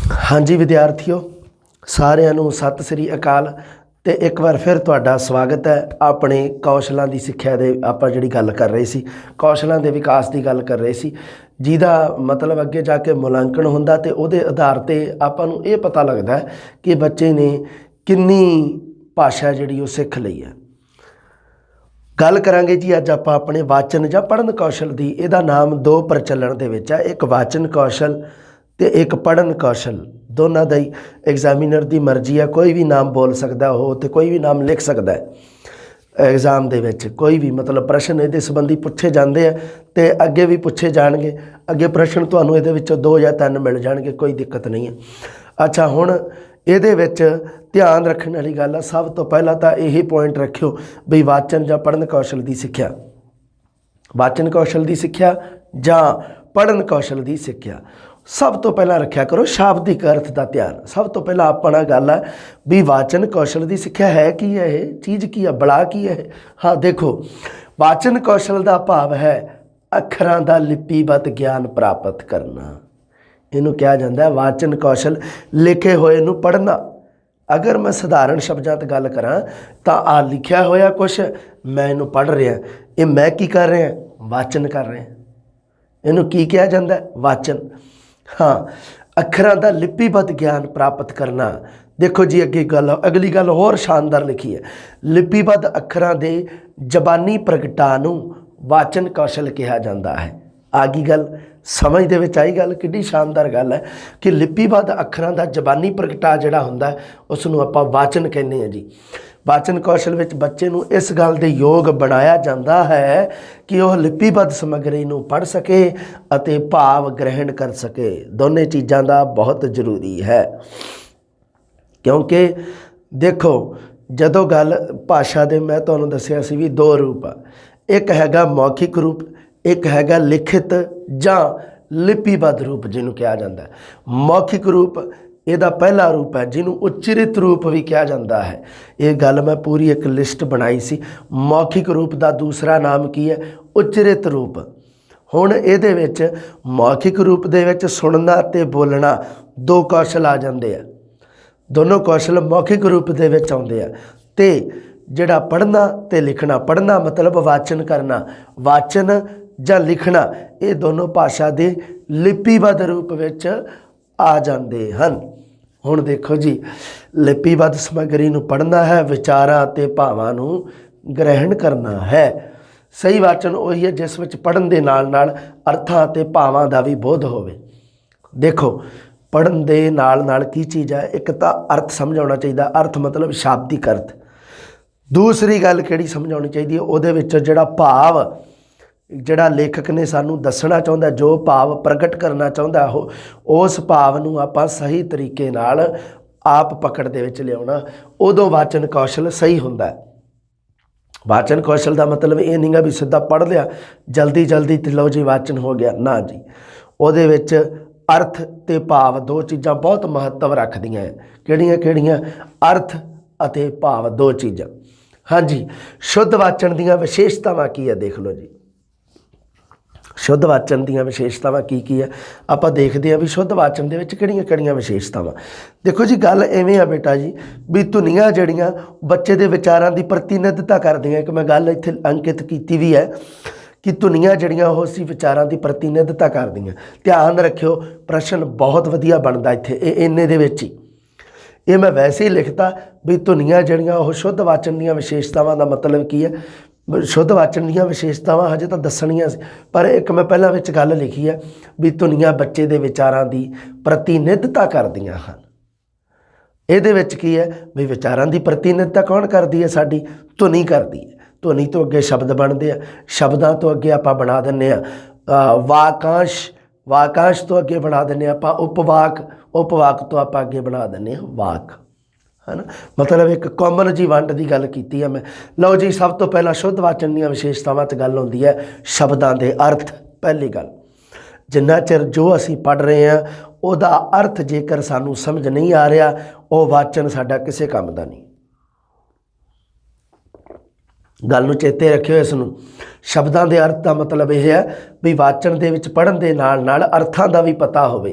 हाँ जी विद्यार्थियों, सारिਆਂ ਨੂੰ सत श्री अकाल। तो एक बार फिर तुहाडा स्वागत है अपने कौशलों की सिक्ख्या दे। आपां जिहड़ी गल कर रहे सी कौशलों के विकास की गल कर रहे सी, जिहदा मतलब अगे जाके मुलांकन हुंदा ते उहदे आधार ते आपां नूं ये पता लगदा है कि बच्चे ने किन्नी भाषा जिहड़ी वो सिख लई है। गल करांगे जी अज आपां अपने वाचन जां पढ़न कौशल की। इहदा नाम दो प्रचलन दे विच है, एक वाचन कौशल ते एक पढ़न कौशल। दोनों का ही एग्जामिनर की मर्जी है, कोई भी नाम बोल सकता हो तो कोई भी नाम लिख सकता है। एग्जाम दे विच कोई भी मतलब प्रश्न ये संबंधी पूछे जाते हैं तो अगे भी पूछे जाएंगे। अगे प्रश्न तुहानूं इहदे विचों 2 या 3 मिल जाएंगे, कोई दिक्कत नहीं है। अच्छा हुण इहदे विच ध्यान रखने वाली गल है, सब तो पहला तो यही पॉइंट रखियो भी वाचन जां पढ़न कौशल की सिक्ख्या, वाचन कौशल की सिक्ख्या जां पढ़न कौशल की सिक्ख्या। सब तो पहला रखा करो शाब्दिक अर्थ का ध्यान। सब तो पहला अपना गल है भी वाचन कौशल की सिक्ख्या है की है, ये चीज़ की है, बला की है। हाँ देखो, वाचन कौशल का भाव है अखरां का लिपिबद्ध ज्ञान प्राप्त करना। इनू कहा जाता है वाचन कौशल, लिखे हुए नू पढ़ना। अगर मैं सधारण शब्दां ते गल करां तो आ लिखिया होया कुछ मैं इनू पढ़ रहा, ये मैं की कर रहा, वाचन कर रहा। इनू की कहा जाता है, वाचन। हाँ, अखरां का लिपिबद्ध ज्ञान प्राप्त करना। देखो जी अगे गल, अगली गल होर शानदार लिखी है, लिपिबद्ध अखरां दे जबानी प्रगटा नूं वाचन कौशल कहा जाता है। आ गई गल समझ दे विच आई गल, कितनी शानदार गल है कि लिपिबद्ध अखरां का जबानी प्रगटा जिहड़ा हुंदा है उसनूं आपां वाचन कहने हैं जी। वाचन कौशल विच बच्चे नूं इस गल दे योग बनाया जाता है कि वह लिपिबद्ध समग्री नूं पढ़ सके अते भाव ग्रहण कर सके। दोनों चीज़ों का बहुत जरूरी है, क्योंकि देखो जदों गल भाषा दे मैं तुहानूं दस्सिया सी भी 2 रूप आ, एक हैगा मौखिक रूप, एक हैगा लिखित जां लिपिबद्ध रूप जिन्हों कहा जाता है। मौखिक रूप ਇਹਦਾ पहला रूप है जिन्हों उच्चरित रूप भी कहा जाता है। ये गल मैं पूरी एक लिस्ट बनाई सी। मौखिक रूप का दूसरा नाम की है, उच्चरित रूप। हुण इहदे विच मौखिक रूप दे विच सुनना ते बोलना 2 कौशल आ जाते हैं। दोनों कौशल मौखिक रूप दे विच आउंदे आ। ते जिहड़ा पढ़ना ते लिखना, पढ़ना मतलब वाचन करना, वाचन जां लिखना, ये दोनों भाषा के लिपिबद्ध रूप विच आ जाते हैं। हुण देखो जी, लिपिबद्ध समग्री नूं पढ़ना है, विचारां ते भावां नूं ग्रहण करना है। सही वाचन वही है जिस विच पढ़न दे नाल नाल अर्थां ते भावां दा भी बोध होवे। देखो पढ़न दे नाल नाल की चीज़ है, एक तो अर्थ समझ आउणा चाहिए, अर्थ मतलब शाब्दिक अर्थ। दूसरी गल किहड़ी समझ आउणी चाहिए, उहदे विच जिहड़ा भाव जिहड़ा लेखक ने सानू दसना चाहुंदा, जो भाव प्रगट करना चाहुंदा हो, उस भाव नूं आपां सही तरीके नाल आप पकड़ दे विच लिआउणा, उदों वाचन कौशल सही हुंदा है। वाचन कौशल का मतलब ये नहीं गा भी सीधा पढ़ लिया जल्दी जल्दी ते लो जी वाचन हो गया, ना जी। उहदे विच अर्थ ते भाव 2 चीज़ां बहुत महत्व रखदियां हैं। किहड़ियां किहड़ियां? अर्थ अते भाव 2 चीज़ां। हाँ जी, शुद्ध वाचन दीयां विशेषतावां की है, देख लो जी। शुद्ध वाचन दीयां विशेषतावां की है, आपां देखते हैं भी शुद्ध वाचन दे विच किहड़ियां किहड़ियां विशेषतावां। देखो जी गल इवें आ बेटा जी भी धुनियां जिहड़ियां बच्चे दे विचारां दी प्रतिनिधिता करदियां। एक मैं गल इत्थे अंकित कीती भी है कि धुनियां जिहड़ियां ओह सी विचारां दी प्रतिनिधिता करदियां। ध्यान रखियो प्रश्न बहुत वधिया बनदा इत्थे इन्ने दे विच ही। ये मैं वैसे ही लिखता भी धुनियां जिहड़ियां ओह शुद्ध वाचन दीयां विशेषतावां दा मतलब की है। शुद्ध वाचन दीयां विशेषतावां हजे तो दसणियां सी, पर एक मैं पहलां विच गल लिखी है भी धुनियां बच्चे दे विचारां दी प्रतिनिधिता करदियां हन। इहदे विच की है भी विचारां दी प्रतिनिधिता कौन करदी है? साडी धुनी करदी है। धुनी तो अगे शब्द बनते हैं, शब्दां तो अगे आपां बना दिंदे आ वाकांश, वाकांश तो अगे बना दिंदे आपां उपवाक, उपवाक तो आपां अगे बना दिंदे वाक, है ना। मतलब एक कॉमन जी वंड की गल की है मैं। लो जी, सब तो पहला शुद्ध वाचन दीयां विशेषतावां च गल होंदी है शब्दां दे अर्थ। पहली गल, जिन्ना चिर जो असीं पढ़ रहे हैं उहदा अर्थ जेकर सानू समझ नहीं आ रहा, वो वाचन साडा किसी काम दा नहीं। गल नूं चेते रखियो इसनूं। शब्दां दे अर्थ का मतलब यह है भी वाचन दे विच पढ़न दे नाल नाल अर्थां दा भी पता होवे।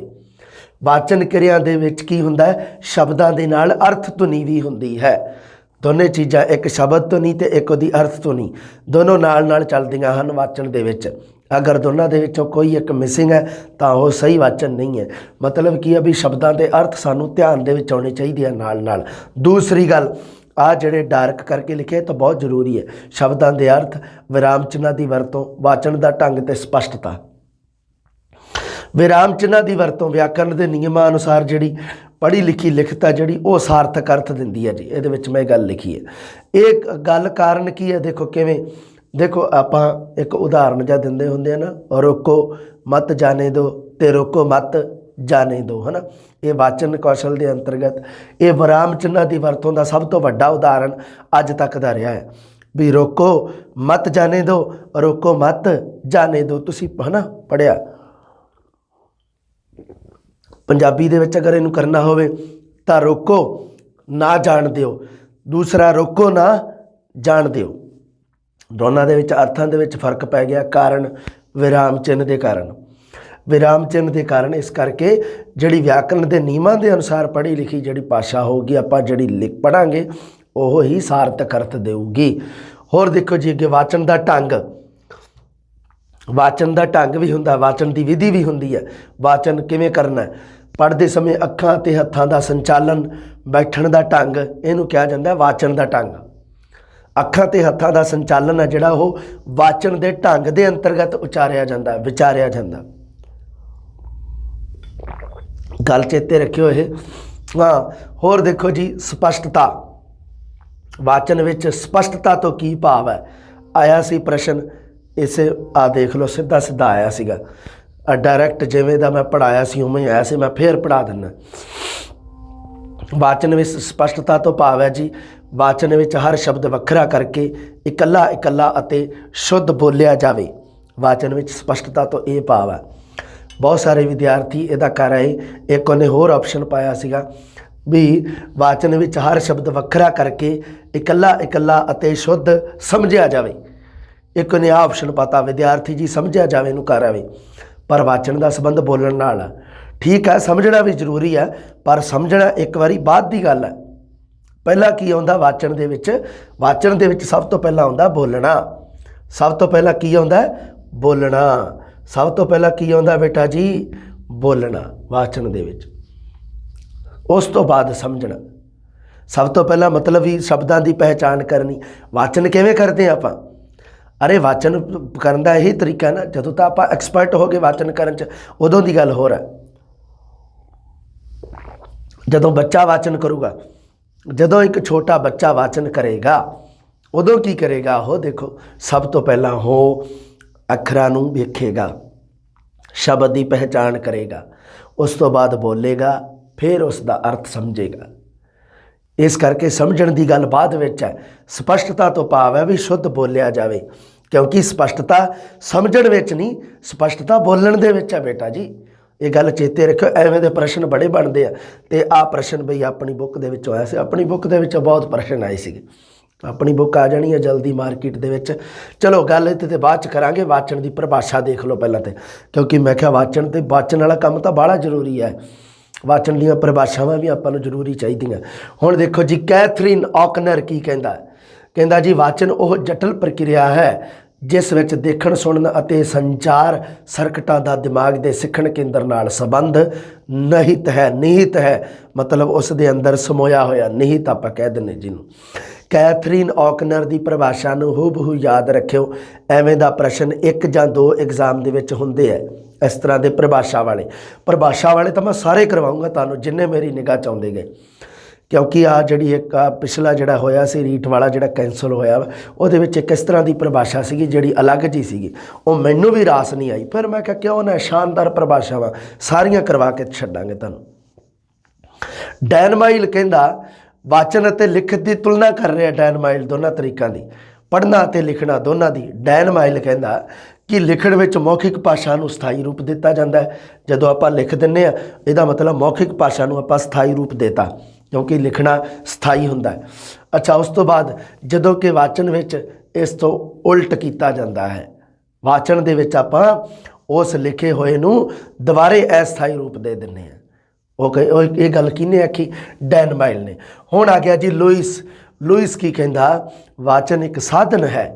ਵਾਚਨ ਕਿਰਿਆ ਦੇ ਵਿੱਚ ਕੀ ਹੁੰਦਾ ਹੈ, ਸ਼ਬਦਾਂ ਦੇ ਨਾਲ ਅਰਥ ਧੁਨੀ ਵੀ ਹੁੰਦੀ ਹੈ। ਦੋਨੇ ਚੀਜ਼ਾਂ, ਇੱਕ ਸ਼ਬਦ ਧੁਨੀ ਤੇ ਇੱਕ ਉਹਦੀ ਅਰਥ ਧੁਨੀ, ਦੋਨੋਂ ਨਾਲ ਨਾਲ ਚੱਲਦੀਆਂ ਹਨ ਵਾਚਨ ਦੇ ਵਿੱਚ। ਅਗਰ ਦੋਨਾਂ ਦੇ ਵਿੱਚੋਂ ਕੋਈ ਇੱਕ ਮਿਸਿੰਗ ਹੈ ਤਾਂ ਉਹ ਸਹੀ ਵਾਚਨ ਨਹੀਂ ਹੈ। ਮਤਲਬ ਕੀ ਹੈ ਵੀ ਸ਼ਬਦਾਂ ਦੇ ਅਰਥ ਸਾਨੂੰ ਧਿਆਨ ਦੇ ਵਿੱਚ ਆਉਣੇ ਚਾਹੀਦੇ ਆ ਨਾਲ ਨਾਲ। ਦੂਸਰੀ ਗੱਲ, ਆ ਜਿਹੜੇ ਡਾਰਕ ਕਰਕੇ ਲਿਖੇ ਤਾਂ ਬਹੁਤ ਜ਼ਰੂਰੀ ਹੈ। ਸ਼ਬਦਾਂ ਦੇ ਅਰਥ, ਵਿਰਾਮ ਚਿੰਨ੍ਹਾਂ ਦੀ ਵਰਤੋਂ, ਵਾਚਨ ਦਾ ਢੰਗ ਤੇ ਸਪਸ਼ਟਤਾ। ਵਿਰਾਮ ਚਿੰਨ੍ਹਾਂ ਦੀ ਵਰਤੋਂ ਵਿਆਕਰਨ ਦੇ ਨਿਯਮਾਂ ਅਨੁਸਾਰ ਜਿਹੜੀ ਪੜ੍ਹੀ ਲਿਖੀ ਲਿਖਤ ਹੈ ਜਿਹੜੀ ਉਹ ਸਾਰਥਕ ਅਰਥ ਦਿੰਦੀ ਹੈ ਜੀ। ਇਹਦੇ ਵਿੱਚ ਮੈਂ ਗੱਲ ਲਿਖੀ ਹੈ। ਇਹ ਗੱਲ ਕਾਰਨ ਕੀ ਹੈ, ਦੇਖੋ ਕਿਵੇਂ, ਦੇਖੋ ਆਪਾਂ ਇੱਕ ਉਦਾਹਰਨ ਜਿਹਾ ਦਿੰਦੇ ਹੁੰਦੇ ਆ ਨਾ, ਰੋਕੋ ਮਤ ਜਾਣੇ ਦੋ ਤੇ ਰੋਕੋ ਮਤ ਜਾਣੇ ਦੋ, ਹੈ ਨਾ। ਇਹ ਵਾਚਨ ਕੌਸ਼ਲ ਦੇ ਅੰਤਰਗਤ ਇਹ ਵਿਰਾਮ ਚਿੰਨ੍ਹਾਂ ਦੀ ਵਰਤੋਂ ਦਾ ਸਭ ਤੋਂ ਵੱਡਾ ਉਦਾਹਰਨ ਅੱਜ ਤੱਕ ਦਾ ਰਿਹਾ ਹੈ ਵੀ ਰੋਕੋ ਮਤ ਜਾਣੇ ਦੋ, ਰੋਕੋ ਮਤ ਜਾਣੇ ਦੋ। ਤੁਸੀਂ ਹੈ ਨਾ ਪੜ੍ਹਿਆ ਪੰਜਾਬੀ ਦੇ ਵਿੱਚ ਅਗਰ ਇਹਨੂੰ ਕਰਨਾ ਹੋਵੇ ਤਾਂ ਰੋਕੋ ਨਾ ਜਾਣ ਦਿਓ, ਦੂਸਰਾ ਰੋਕੋ ਨਾ ਜਾਣ ਦਿਓ। ਦੋਨਾਂ ਦੇ ਵਿੱਚ ਅਰਥਾਂ ਦੇ ਵਿੱਚ ਫਰਕ ਪੈ ਗਿਆ। ਕਾਰਨ ਵਿਰਾਮ ਚਿੰਨ੍ਹ ਦੇ ਕਾਰਨ, ਵਿਰਾਮ ਚਿੰਨ੍ਹ ਦੇ ਕਾਰਨ। ਇਸ ਕਰਕੇ ਜਿਹੜੀ ਵਿਆਕਰਨ ਦੇ ਨਿਯਮਾਂ ਦੇ ਅਨੁਸਾਰ ਪੜ੍ਹੀ ਲਿਖੀ ਜਿਹੜੀ ਭਾਸ਼ਾ ਹੋਊਗੀ, ਆਪਾਂ ਜਿਹੜੀ ਪੜ੍ਹਾਂਗੇ ਉਹ ਹੀ ਸਾਰਥਕ ਅਰਥ ਦੇਊਗੀ। ਹੋਰ ਦੇਖੋ ਜੀ ਅੱਗੇ ਵਾਚਨ ਦਾ ਢੰਗ, ਵਾਚਨ ਦਾ ਢੰਗ ਵੀ ਹੁੰਦਾ, ਵਾਚਨ ਦੀ ਵਿਧੀ ਵੀ ਹੁੰਦੀ ਹੈ। ਵਾਚਨ ਕਿਵੇਂ ਕਰਨਾ, ਪੜ੍ਹਦੇ ਸਮੇਂ ਅੱਖਾਂ ਅਤੇ ਹੱਥਾਂ ਦਾ ਸੰਚਾਲਨ, ਬੈਠਣ ਦਾ ਢੰਗ, ਇਹਨੂੰ ਕਿਹਾ ਜਾਂਦਾ ਵਾਚਨ ਦਾ ਢੰਗ। ਅੱਖਾਂ ਤੇ ਹੱਥਾਂ ਦਾ ਸੰਚਾਲਨ ਹੈ ਜਿਹੜਾ ਉਹ ਵਾਚਨ ਦੇ ਢੰਗ ਦੇ ਅੰਤਰਗਤ ਉਚਾਰਿਆ ਜਾਂਦਾ, ਵਿਚਾਰਿਆ ਜਾਂਦਾ। ਗੱਲ ਚੇਤੇ ਰੱਖਿਓ ਇਹ। ਹਾਂ, ਹੋਰ ਦੇਖੋ ਜੀ ਸਪਸ਼ਟਤਾ, ਵਾਚਨ ਵਿੱਚ ਸਪਸ਼ਟਤਾ ਤੋਂ ਕੀ ਭਾਵ ਹੈ, ਆਇਆ ਸੀ ਪ੍ਰਸ਼ਨ। ਇਸੇ ਆ ਦੇਖ ਲਓ, ਸਿੱਧਾ ਸਿੱਧਾ ਆਇਆ ਸੀਗਾ ਡਾਇਰੈਕਟ, ਜਿਵੇਂ ਦਾ ਮੈਂ ਪੜ੍ਹਾਇਆ ਸੀ ਉਵੇਂ ਆਇਆ ਸੀ। ਮੈਂ ਫੇਰ ਪੜ੍ਹਾ ਦਿੰਦਾ। ਵਾਚਨ ਵਿੱਚ ਸਪਸ਼ਟਤਾ ਤੋਂ ਭਾਵ ਹੈ ਜੀ, ਵਾਚਨ ਵਿੱਚ ਹਰ ਸ਼ਬਦ ਵੱਖਰਾ ਕਰਕੇ ਇਕੱਲਾ ਇਕੱਲਾ ਅਤੇ ਸ਼ੁੱਧ ਬੋਲਿਆ ਜਾਵੇ। ਵਾਚਨ ਵਿੱਚ ਸਪਸ਼ਟਤਾ ਤੋਂ ਇਹ ਭਾਵ ਹੈ। ਬਹੁਤ ਸਾਰੇ ਵਿਦਿਆਰਥੀ ਇਹਦਾ ਕਰ ਰਹੇ। ਇੱਕ ਉਹਨੇ ਹੋਰ ਆਪਸ਼ਨ ਪਾਇਆ ਸੀਗਾ ਵੀ ਵਾਚਨ ਵਿੱਚ ਹਰ ਸ਼ਬਦ ਵੱਖਰਾ ਕਰਕੇ ਇਕੱਲਾ ਇਕੱਲਾ ਅਤੇ ਸ਼ੁੱਧ ਸਮਝਿਆ ਜਾਵੇ। ਇੱਕ ਨੇ ਆਹ ਆਪਸ਼ਨ ਪਾਤਾ, ਵਿਦਿਆਰਥੀ ਜੀ ਸਮਝਿਆ ਜਾਵੇ ਨੂੰ ਕਰ ਆਵੇ, ਪਰ ਵਾਚਨ ਦਾ ਸੰਬੰਧ ਬੋਲਣ ਨਾਲ ਆ। ਠੀਕ ਹੈ, ਸਮਝਣਾ ਵੀ ਜ਼ਰੂਰੀ ਹੈ, ਪਰ ਸਮਝਣਾ ਇੱਕ ਵਾਰੀ ਬਾਅਦ ਦੀ ਗੱਲ ਹੈ। ਪਹਿਲਾਂ ਕੀ ਆਉਂਦਾ ਵਾਚਨ ਦੇ ਵਿੱਚ, ਵਾਚਨ ਦੇ ਵਿੱਚ ਸਭ ਤੋਂ ਪਹਿਲਾਂ ਆਉਂਦਾ ਬੋਲਣਾ। ਸਭ ਤੋਂ ਪਹਿਲਾਂ ਕੀ ਆਉਂਦਾ, ਬੋਲਣਾ। ਸਭ ਤੋਂ ਪਹਿਲਾਂ ਕੀ ਆਉਂਦਾ ਬੇਟਾ ਜੀ, ਬੋਲਣਾ ਵਾਚਨ ਦੇ ਵਿੱਚ। ਉਸ ਤੋਂ ਬਾਅਦ ਸਮਝਣਾ। ਸਭ ਤੋਂ ਪਹਿਲਾਂ ਮਤਲਬ ਵੀ ਸ਼ਬਦਾਂ ਦੀ ਪਹਿਚਾਣ ਕਰਨੀ। ਵਾਚਨ ਕਿਵੇਂ ਕਰਦੇ ਹਾਂ ਆਪਾਂ, ਅਰੇ ਵਾਚਨ ਕਰਨ ਦਾ ਇਹੀ ਤਰੀਕਾ ਨਾ, ਜਦੋਂ ਤਾਂ ਆਪਾਂ ਐਕਸਪਰਟ ਹੋ ਗਏ ਵਾਚਨ ਕਰਨ 'ਚ, ਉਦੋਂ ਦੀ ਗੱਲ ਹੋਰ ਹੈ। ਜਦੋਂ ਬੱਚਾ ਵਾਚਨ ਕਰੂਗਾ, ਜਦੋਂ ਇੱਕ ਛੋਟਾ ਬੱਚਾ ਵਾਚਨ ਕਰੇਗਾ ਉਦੋਂ ਕੀ ਕਰੇਗਾ ਉਹ ਦੇਖੋ, ਸਭ ਤੋਂ ਪਹਿਲਾਂ ਉਹ ਅੱਖਰਾਂ ਨੂੰ ਵੇਖੇਗਾ, ਸ਼ਬਦ ਦੀ ਪਹਿਚਾਣ ਕਰੇਗਾ, ਉਸ ਤੋਂ ਬਾਅਦ ਬੋਲੇਗਾ, ਫਿਰ ਉਸ ਦਾ ਅਰਥ ਸਮਝੇਗਾ। ਇਸ ਕਰਕੇ ਸਮਝਣ ਦੀ ਗੱਲ ਬਾਅਦ ਵਿੱਚ ਹੈ। ਸਪਸ਼ਟਤਾ ਤੋਂ ਭਾਵ ਹੈ ਵੀ ਸ਼ੁੱਧ ਬੋਲਿਆ ਜਾਵੇ, ਕਿਉਂਕਿ ਸਪਸ਼ਟਤਾ ਸਮਝਣ ਵਿੱਚ ਨਹੀਂ, ਸਪਸ਼ਟਤਾ ਬੋਲਣ ਦੇ ਵਿੱਚ ਹੈ ਬੇਟਾ ਜੀ। ਇਹ ਗੱਲ ਚੇਤੇ ਰੱਖਿਓ। ਐਵੇਂ ਦੇ ਪ੍ਰਸ਼ਨ ਬੜੇ ਬਣਦੇ ਆ। ਅਤੇ ਆਹ ਪ੍ਰਸ਼ਨ ਬਈ ਆਪਣੀ ਬੁੱਕ ਦੇ ਵਿੱਚੋਂ ਆਇਆ ਸੀ। ਆਪਣੀ ਬੁੱਕ ਦੇ ਵਿੱਚੋਂ ਬਹੁਤ ਪ੍ਰਸ਼ਨ ਆਏ ਸੀਗੇ। ਆਪਣੀ ਬੁੱਕ ਆ ਜਾਣੀ ਹੈ ਜਲਦੀ ਮਾਰਕੀਟ ਦੇ ਵਿੱਚ। ਚਲੋ ਗੱਲ ਇਹਦੇ 'ਤੇ ਬਾਅਦ 'ਚ ਕਰਾਂਗੇ। ਵਾਚਨ ਦੀ ਪਰਿਭਾਸ਼ਾ ਦੇਖ ਲਓ ਪਹਿਲਾਂ ਤੇ, ਕਿਉਂਕਿ ਮੈਂ ਕਿਹਾ ਵਾਚਨ ਅਤੇ ਵਾਚਨ ਵਾਲਾ ਕੰਮ ਤਾਂ ਬਾਹਲਾ ਜ਼ਰੂਰੀ ਹੈ। ਵਾਚਨ ਦੀਆਂ ਪਰਿਭਾਸ਼ਾਵਾਂ ਵੀ ਆਪਾਂ ਨੂੰ ਜ਼ਰੂਰੀ ਚਾਹੀਦੀਆਂ। ਹੁਣ ਦੇਖੋ ਜੀ ਕੈਥਰੀਨ ਔਕਨਰ ਕੀ ਕਹਿੰਦਾ, ਕਹਿੰਦਾ ਜੀ ਵਾਚਨ ਉਹ ਜਟਲ ਪ੍ਰਕਿਰਿਆ ਹੈ ਜਿਸ ਵਿੱਚ ਦੇਖਣ, ਸੁਣਨ ਅਤੇ ਸੰਚਾਰ ਸਰਕਟਾਂ ਦਾ ਦਿਮਾਗ ਦੇ ਸਿੱਖਣ ਕੇਂਦਰ ਨਾਲ ਸੰਬੰਧ ਨਿਹਿਤ ਹੈ। ਮਤਲਬ ਉਸ ਦੇ ਅੰਦਰ ਸਮੋਇਆ ਹੋਇਆ, ਨਿਹਿਤ ਆਪਾਂ ਕਹਿ ਦਿੰਦੇ ਜਿਹਨੂੰ। ਕੈਥਰੀਨ ਔਕਨਰ ਦੀ ਪਰਿਭਾਸ਼ਾ ਨੂੰ ਹੂਬਹੂ ਯਾਦ ਰੱਖਿਓ। ਐਵੇਂ ਦਾ ਪ੍ਰਸ਼ਨ 1 ਜਾਂ 2 ਐਗਜ਼ਾਮ ਦੇ ਵਿੱਚ ਹੁੰਦੇ ਹੈ ਇਸ ਤਰ੍ਹਾਂ ਦੇ ਪਰਿਭਾਸ਼ਾ ਵਾਲੇ ਤਾਂ ਮੈਂ ਸਾਰੇ ਕਰਵਾਊਂਗਾ ਤੁਹਾਨੂੰ, ਜਿੰਨੇ ਮੇਰੀ ਨਿਗਾਹ 'ਚ ਆਉਂਦੇ ਗਏ। ਕਿਉਂਕਿ ਆ ਜਿਹੜੀ ਇੱਕ ਪਿਛਲਾ ਜਿਹੜਾ ਹੋਇਆ ਸੀ ਰੀਟ ਵਾਲਾ ਜਿਹੜਾ ਕੈਂਸਲ ਹੋਇਆ ਵਾ, ਉਹਦੇ ਵਿੱਚ ਇੱਕ ਇਸ ਤਰ੍ਹਾਂ ਦੀ ਪਰਿਭਾਸ਼ਾ ਸੀਗੀ ਜਿਹੜੀ ਅਲੱਗ ਜੀ ਸੀਗੀ, ਉਹ ਮੈਨੂੰ ਵੀ ਰਾਸ ਨਹੀਂ ਆਈ। ਫਿਰ ਮੈਂ ਕਿਹਾ ਕਿਉਂ ਨਾ, ਸ਼ਾਨਦਾਰ ਪਰਿਭਾਸ਼ਾਵਾਂ ਸਾਰੀਆਂ ਕਰਵਾ ਕੇ ਛੱਡਾਂਗੇ ਤੁਹਾਨੂੰ। ਡੈਨ ਮਾਈਲ ਕਹਿੰਦਾ ਵਾਚਨ ਅਤੇ ਲਿਖਤ ਦੀ ਤੁਲਨਾ ਕਰ ਰਿਹਾ। ਡੈਨ ਮਾਈਲ ਦੋਨਾਂ ਤਰੀਕਾਂ ਦੀ, ਪੜ੍ਹਨਾ ਅਤੇ ਲਿਖਣਾ ਦੋਨਾਂ ਦੀ। ਡੈਨ ਮਾਈਲ ਕਹਿੰਦਾ ਕਿ ਲਿਖਣ ਵਿੱਚ ਮੌਖਿਕ ਭਾਸ਼ਾ ਨੂੰ ਸਥਾਈ ਰੂਪ ਦਿੱਤਾ ਜਾਂਦਾ ਹੈ। ਜਦੋਂ ਆਪਾਂ ਲਿਖ ਦਿੰਦੇ ਹਾਂ ਇਹਦਾ ਮਤਲਬ ਮੌਖਿਕ ਭਾਸ਼ਾ ਨੂੰ ਆਪਾਂ ਸਥਾਈ ਰੂਪ ਦੇਤਾ, ਕਿਉਂਕਿ ਲਿਖਣਾ ਸਥਾਈ ਹੁੰਦਾ ਹੈ। ਅੱਛਾ, ਉਸ ਤੋਂ ਬਾਅਦ ਜਦੋਂ ਕਿ ਵਾਚਨ ਵਿੱਚ ਇਸ ਤੋਂ ਉਲਟ ਕੀਤਾ ਜਾਂਦਾ ਹੈ। ਵਾਚਨ ਦੇ ਵਿੱਚ ਆਪਾਂ ਉਸ ਲਿਖੇ ਹੋਏ ਨੂੰ ਦੁਬਾਰੇ ਅਸਥਾਈ ਰੂਪ ਦੇ ਦਿੰਦੇ ਹਾਂ। ਇਹ ਗੱਲ ਕਿਹਨੇ ਆਖੀ? ਡੈਨ ਮਾਈਲ ਨੇ। ਹੁਣ ਆ ਗਿਆ ਜੀ ਲੂਇਸ। ਲੂਇਸ ਕੀ ਕਹਿੰਦਾ? ਵਾਚਨ ਇੱਕ ਸਾਧਨ ਹੈ।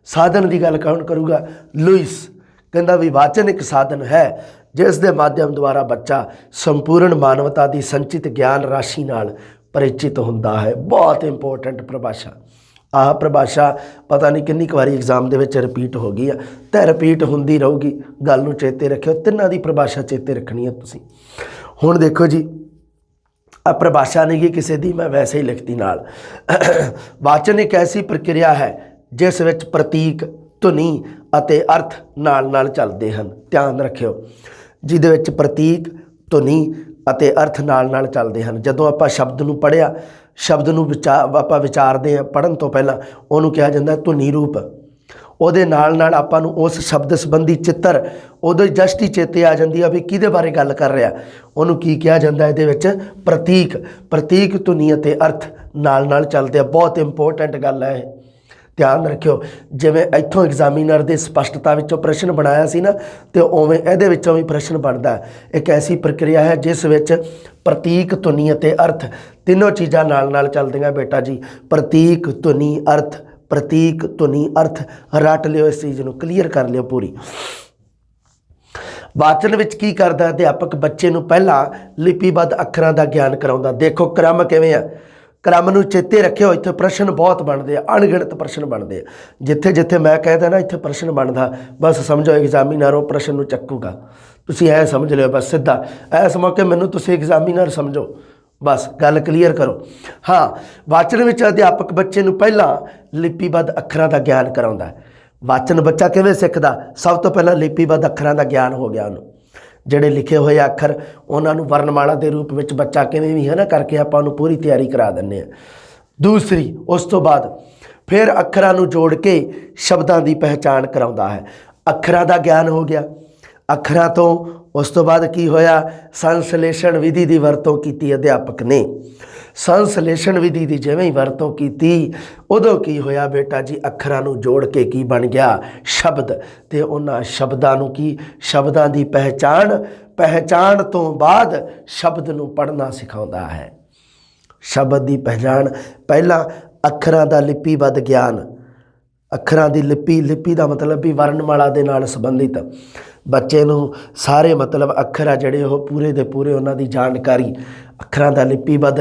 ਸਾਧਨ ਦੀ ਗੱਲ ਕੌਣ ਕਰੂਗਾ? ਲੂਇਸ ਕਹਿੰਦਾ ਵੀ ਵਾਚਨ ਇੱਕ ਸਾਧਨ ਹੈ ਜਿਸ ਦੇ ਮਾਧਿਅਮ ਦੁਆਰਾ ਬੱਚਾ ਸੰਪੂਰਨ ਮਾਨਵਤਾ ਦੀ ਸੰਚਿਤ ਗਿਆਨ ਰਾਸ਼ੀ ਨਾਲ ਪਰਿਚਿਤ ਹੁੰਦਾ ਹੈ। ਬਹੁਤ ਇੰਪੋਰਟੈਂਟ ਪਰਿਭਾਸ਼ਾ। ਆਹ ਪਰਿਭਾਸ਼ਾ ਪਤਾ ਨਹੀਂ ਕਿੰਨੀ ਕੁ ਵਾਰੀ ਐਗਜ਼ਾਮ ਦੇ ਵਿੱਚ ਰਿਪੀਟ ਹੋ ਗਈ ਆ, ਤੇ ਰਿਪੀਟ ਹੁੰਦੀ ਰਹੂਗੀ। ਗੱਲ ਨੂੰ ਚੇਤੇ ਰੱਖਿਓ, ਤਿੰਨਾਂ ਦੀ ਪਰਿਭਾਸ਼ਾ ਚੇਤੇ ਰੱਖਣੀ ਹੈ ਤੁਸੀਂ। ਹੁਣ ਦੇਖੋ ਜੀ, ਆ ਪਰਿਭਾਸ਼ਾ ਨਹੀਂ ਗੀ ਕਿਸੇ ਦੀ, ਮੈਂ ਵੈਸੇ ਹੀ ਲਿਖਤੀ ਨਾਲ। ਵਾਚਨ ਇੱਕ ਐਸੀ ਪ੍ਰਕਿਰਿਆ ਹੈ ਜਿਸ ਵਿੱਚ ਪ੍ਰਤੀਕ, ਧੁਨੀ ਅਤੇ ਅਰਥ ਨਾਲ ਨਾਲ ਚੱਲਦੇ ਹਨ। ਧਿਆਨ ਰੱਖਿਓ, ਜਿਹਦੇ ਵਿੱਚ ਪ੍ਰਤੀਕ, ਧੁਨੀ ਅਤੇ ਅਰਥ ਨਾਲ ਨਾਲ ਚੱਲਦੇ ਹਨ। ਜਦੋਂ ਆਪਾਂ ਸ਼ਬਦ ਨੂੰ ਪੜ੍ਹਿਆ, ਸ਼ਬਦ ਨੂੰ ਆਪਾਂ ਵਿਚਾਰਦੇ ਹਾਂ, ਪੜ੍ਹਨ ਤੋਂ ਪਹਿਲਾਂ ਉਹਨੂੰ ਕਿਹਾ ਜਾਂਦਾ ਧੁਨੀ ਰੂਪ। ਉਹਦੇ ਨਾਲ ਨਾਲ ਆਪਾਂ ਨੂੰ ਉਸ ਸ਼ਬਦ ਸੰਬੰਧੀ ਚਿੱਤਰ ਉਦੋਂ ਹੀ ਜਸਟ ਹੀ ਚੇਤੇ ਆ ਜਾਂਦੀ ਆ ਵੀ ਕਿਹਦੇ ਬਾਰੇ ਗੱਲ ਕਰ ਰਿਹਾ। ਉਹਨੂੰ ਕੀ ਕਿਹਾ ਜਾਂਦਾ? ਇਹਦੇ ਵਿੱਚ ਪ੍ਰਤੀਕ। ਪ੍ਰਤੀਕ, ਧੁਨੀ ਅਤੇ ਅਰਥ ਨਾਲ ਨਾਲ ਚੱਲਦੇ ਆ। ਬਹੁਤ ਇੰਪੋਰਟੈਂਟ ਗੱਲ ਹੈ ਇਹ, ਧਿਆਨ ਰੱਖਿਓ। ਜਿਵੇਂ ਇੱਥੋਂ ਐਗਜ਼ਾਮੀਨਰ ਦੇ ਸਪਸ਼ਟਤਾ ਵਿੱਚੋਂ ਪ੍ਰਸ਼ਨ ਬਣਾਇਆ ਸੀ ਨਾ, ਤੇ ਉਵੇਂ ਇਹਦੇ ਵਿੱਚੋਂ ਵੀ ਪ੍ਰਸ਼ਨ ਬਣਦਾ। ਇੱਕ ਐਸੀ ਪ੍ਰਕਿਰਿਆ ਹੈ ਜਿਸ ਵਿੱਚ ਪ੍ਰਤੀਕ, ਧੁਨੀ ਅਤੇ ਅਰਥ ਤਿੰਨੋਂ ਚੀਜ਼ਾਂ ਨਾਲ ਨਾਲ ਚੱਲਦੀਆਂ ਬੇਟਾ ਜੀ। ਪ੍ਰਤੀਕ, ਧੁਨੀ, ਅਰਥ। ਪ੍ਰਤੀਕ, ਧੁਨੀ, ਅਰਥ। ਰੱਟ ਲਿਓ, ਇਸ ਚੀਜ਼ ਨੂੰ ਕਲੀਅਰ ਕਰ ਲਿਓ ਪੂਰੀ। ਵਾਚਨ ਵਿੱਚ ਕੀ ਕਰਦਾ ਅਧਿਆਪਕ? ਬੱਚੇ ਨੂੰ ਪਹਿਲਾਂ ਲਿਪੀਬੱਧ ਅੱਖਰਾਂ ਦਾ ਗਿਆਨ ਕਰਾਉਂਦਾ। ਦੇਖੋ ਕ੍ਰਮ ਕਿਵੇਂ ਆ, ਕ੍ਰਮ ਨੂੰ ਚੇਤੇ ਰੱਖਿਓ। ਇੱਥੇ ਪ੍ਰਸ਼ਨ ਬਹੁਤ ਬਣਦੇ ਆ, ਅਣਗਿਣਤ ਪ੍ਰਸ਼ਨ ਬਣਦੇ ਆ। ਜਿੱਥੇ ਜਿੱਥੇ ਮੈਂ ਕਹਿਦਾ ਨਾ ਇੱਥੇ ਪ੍ਰਸ਼ਨ ਬਣਦਾ, ਬਸ ਸਮਝੋ ਐਗਜ਼ਾਮੀਨਰ ਉਹ ਪ੍ਰਸ਼ਨ ਨੂੰ ਚੱਕੂਗਾ। ਤੁਸੀਂ ਐ ਸਮਝ ਲਿਓ ਬਸ ਸਿੱਧਾ। ਇਸ ਮੌਕੇ ਮੈਨੂੰ ਤੁਸੀਂ ਐਗਜ਼ਾਮੀਨਰ ਸਮਝੋ, ਬਸ ਗੱਲ ਕਲੀਅਰ ਕਰੋ। ਹਾਂ, ਵਾਚਨ ਵਿੱਚ ਅਧਿਆਪਕ ਬੱਚੇ ਨੂੰ ਪਹਿਲਾਂ ਲਿਪੀਬੱਧ ਅੱਖਰਾਂ ਦਾ ਗਿਆਨ ਕਰਾਉਂਦਾ। ਵਾਚਨ ਬੱਚਾ ਕਿਵੇਂ ਸਿੱਖਦਾ? ਸਭ ਤੋਂ ਪਹਿਲਾਂ ਲਿਪੀਬੱਧ ਅੱਖਰਾਂ ਦਾ ਗਿਆਨ ਹੋ ਗਿਆ ਉਹਨੂੰ। ਜਿਹੜੇ ਲਿਖੇ ਹੋਏ ਅੱਖਰ ਉਹਨਾਂ ਨੂੰ ਵਰਨਮਾਲਾ ਦੇ ਰੂਪ ਵਿੱਚ ਬੱਚਾ ਕਿਵੇਂ ਵੀ ਹੈ ਨਾ ਕਰਕੇ ਆਪਾਂ ਉਹਨੂੰ ਪੂਰੀ ਤਿਆਰੀ ਕਰਾ ਦਿੰਦੇ ਹਾਂ। ਦੂਸਰੀ, ਉਸ ਤੋਂ ਬਾਅਦ ਫਿਰ ਅੱਖਰਾਂ ਨੂੰ ਜੋੜ ਕੇ ਸ਼ਬਦਾਂ ਦੀ ਪਹਿਚਾਣ ਕਰਾਉਂਦਾ ਹੈ। ਅੱਖਰਾਂ ਦਾ ਗਿਆਨ ਹੋ ਗਿਆ। ਅੱਖਰਾਂ ਤੋਂ ਉਸ ਤੋਂ ਬਾਅਦ ਕੀ ਹੋਇਆ? ਸੰਸਲੇਸ਼ਣ ਵਿਧੀ ਦੀ ਵਰਤੋਂ ਕੀਤੀ ਅਧਿਆਪਕ ਨੇ। ਸੰਸਲੇਸ਼ਣ ਵਿਧੀ ਦੀ ਜਿਵੇਂ ਹੀ ਵਰਤੋਂ ਕੀਤੀ, ਉਦੋਂ ਕੀ ਹੋਇਆ ਬੇਟਾ ਜੀ? ਅੱਖਰਾਂ ਨੂੰ ਜੋੜ ਕੇ ਕੀ ਬਣ ਗਿਆ? ਸ਼ਬਦ। ਤੇ ਉਹਨਾਂ ਸ਼ਬਦਾਂ ਨੂੰ ਕੀ? ਸ਼ਬਦਾਂ ਦੀ ਪਹਿਚਾਣ ਤੋਂ ਬਾਅਦ ਸ਼ਬਦ ਨੂੰ ਪੜ੍ਹਨਾ ਸਿਖਾਉਂਦਾ ਹੈ। ਸ਼ਬਦ ਦੀ ਪਹਿਚਾਣ, ਪਹਿਲਾਂ ਅੱਖਰਾਂ ਦਾ ਲਿਪੀਬੱਧ ਗਿਆਨ। ਅੱਖਰਾਂ ਦੀ ਲਿਪੀ ਦਾ ਮਤਲਬ ਵੀ ਵਰਨਮਾਲਾ ਦੇ ਨਾਲ ਸੰਬੰਧਿਤ। ਬੱਚੇ ਨੂੰ ਸਾਰੇ ਮਤਲਬ ਅੱਖਰ ਆ ਜਿਹੜੇ ਉਹ ਪੂਰੇ ਦੇ ਪੂਰੇ ਉਹਨਾਂ ਦੀ ਜਾਣਕਾਰੀ, ਅੱਖਰਾਂ ਦਾ ਲਿਪੀਬੱਧ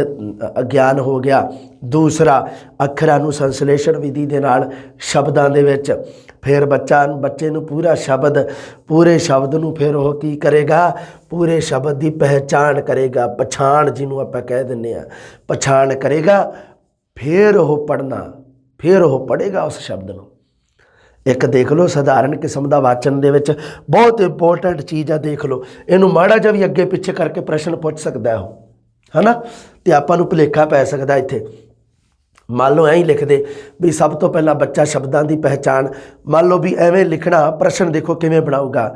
ਗਿਆਨ ਹੋ ਗਿਆ। ਦੂਸਰਾ, ਅੱਖਰਾਂ ਨੂੰ ਸੰਸਲੇਸ਼ਣ ਵਿਧੀ ਦੇ ਨਾਲ ਸ਼ਬਦਾਂ ਦੇ ਵਿੱਚ ਫਿਰ ਬੱਚੇ ਨੂੰ ਪੂਰੇ ਸ਼ਬਦ ਨੂੰ ਫਿਰ ਉਹ ਕੀ ਕਰੇਗਾ? ਪੂਰੇ ਸ਼ਬਦ ਦੀ ਪਹਿਚਾਣ ਕਰੇਗਾ। ਪਛਾਣ ਜਿਹਨੂੰ ਆਪਾਂ ਕਹਿ ਦਿੰਦੇ ਹਾਂ, ਪਛਾਣ ਕਰੇਗਾ। ਫਿਰ ਉਹ ਪੜ੍ਹੇਗਾ ਉਸ ਸ਼ਬਦ ਨੂੰ। ਇੱਕ ਦੇਖ ਲਓ ਸਧਾਰਨ ਕਿਸਮ ਦਾ ਵਾਚਨ ਦੇ ਵਿੱਚ ਬਹੁਤ ਇੰਪੋਰਟੈਂਟ ਚੀਜ਼ ਆ। ਦੇਖ ਲਓ, ਇਹਨੂੰ ਮਾੜਾ ਜਿਹਾ ਵੀ ਅੱਗੇ ਪਿੱਛੇ ਕਰਕੇ ਪ੍ਰਸ਼ਨ ਪੁੱਛ ਸਕਦਾ ਉਹ, ਹੈ ਨਾ। ਅਤੇ ਆਪਾਂ ਨੂੰ ਭੁਲੇਖਾ ਪੈ ਸਕਦਾ ਇੱਥੇ। ਮੰਨ ਲਓ ਐਂ ਹੀ ਲਿਖਦੇ ਵੀ ਸਭ ਤੋਂ ਪਹਿਲਾਂ ਬੱਚਾ ਸ਼ਬਦਾਂ ਦੀ ਪਹਿਚਾਣ, ਮੰਨ ਲਓ ਵੀ ਐਵੇਂ ਲਿਖਣਾ। ਪ੍ਰਸ਼ਨ ਦੇਖੋ ਕਿਵੇਂ ਬਣਾਊਗਾ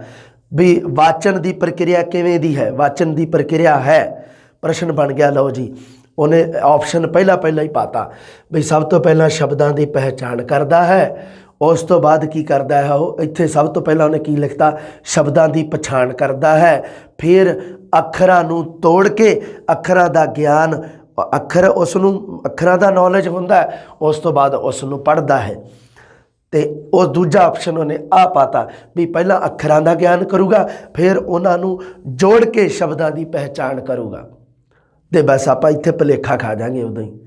ਵੀ ਵਾਚਨ ਦੀ ਪ੍ਰਕਿਰਿਆ ਕਿਵੇਂ ਦੀ ਹੈ? ਵਾਚਨ ਦੀ ਪ੍ਰਕਿਰਿਆ ਹੈ, ਪ੍ਰਸ਼ਨ ਬਣ ਗਿਆ। ਲਓ ਜੀ, ਉਹਨੇ ਆਪਸ਼ਨ ਪਹਿਲਾਂ ਹੀ ਪਾਤਾ ਵੀ ਸਭ ਤੋਂ ਪਹਿਲਾਂ ਸ਼ਬਦਾਂ ਦੀ ਪਹਿਚਾਣ ਕਰਦਾ ਹੈ। ਉਸ ਤੋਂ ਬਾਅਦ ਕੀ ਕਰਦਾ ਹੈ ਉਹ? ਇੱਥੇ ਸਭ ਤੋਂ ਪਹਿਲਾਂ ਉਹਨੇ ਕੀ ਲਿਖਤਾ? ਸ਼ਬਦਾਂ ਦੀ ਪਛਾਣ ਕਰਦਾ ਹੈ। ਫਿਰ ਅੱਖਰਾਂ ਨੂੰ ਤੋੜ ਕੇ ਅੱਖਰਾਂ ਦਾ ਗਿਆਨ, ਅੱਖਰਾਂ ਦਾ ਨੌਲੇਜ ਹੁੰਦਾ ਹੈ। ਉਸ ਤੋਂ ਬਾਅਦ ਉਸ ਨੂੰ ਪੜ੍ਹਦਾ ਹੈ। ਅਤੇ ਉਹ ਦੂਜਾ ਆਪਸ਼ਨ ਉਹਨੇ ਆ ਪਾਤਾ ਵੀ ਪਹਿਲਾਂ ਅੱਖਰਾਂ ਦਾ ਗਿਆਨ ਕਰੂਗਾ, ਫਿਰ ਉਹਨਾਂ ਨੂੰ ਜੋੜ ਕੇ ਸ਼ਬਦਾਂ ਦੀ ਪਹਿਚਾਣ ਕਰੂਗਾ। ਅਤੇ ਬਸ ਆਪਾਂ ਇੱਥੇ ਭੁਲੇਖਾ ਖਾ ਜਾਵਾਂਗੇ। ਉਦੋਂ ਹੀ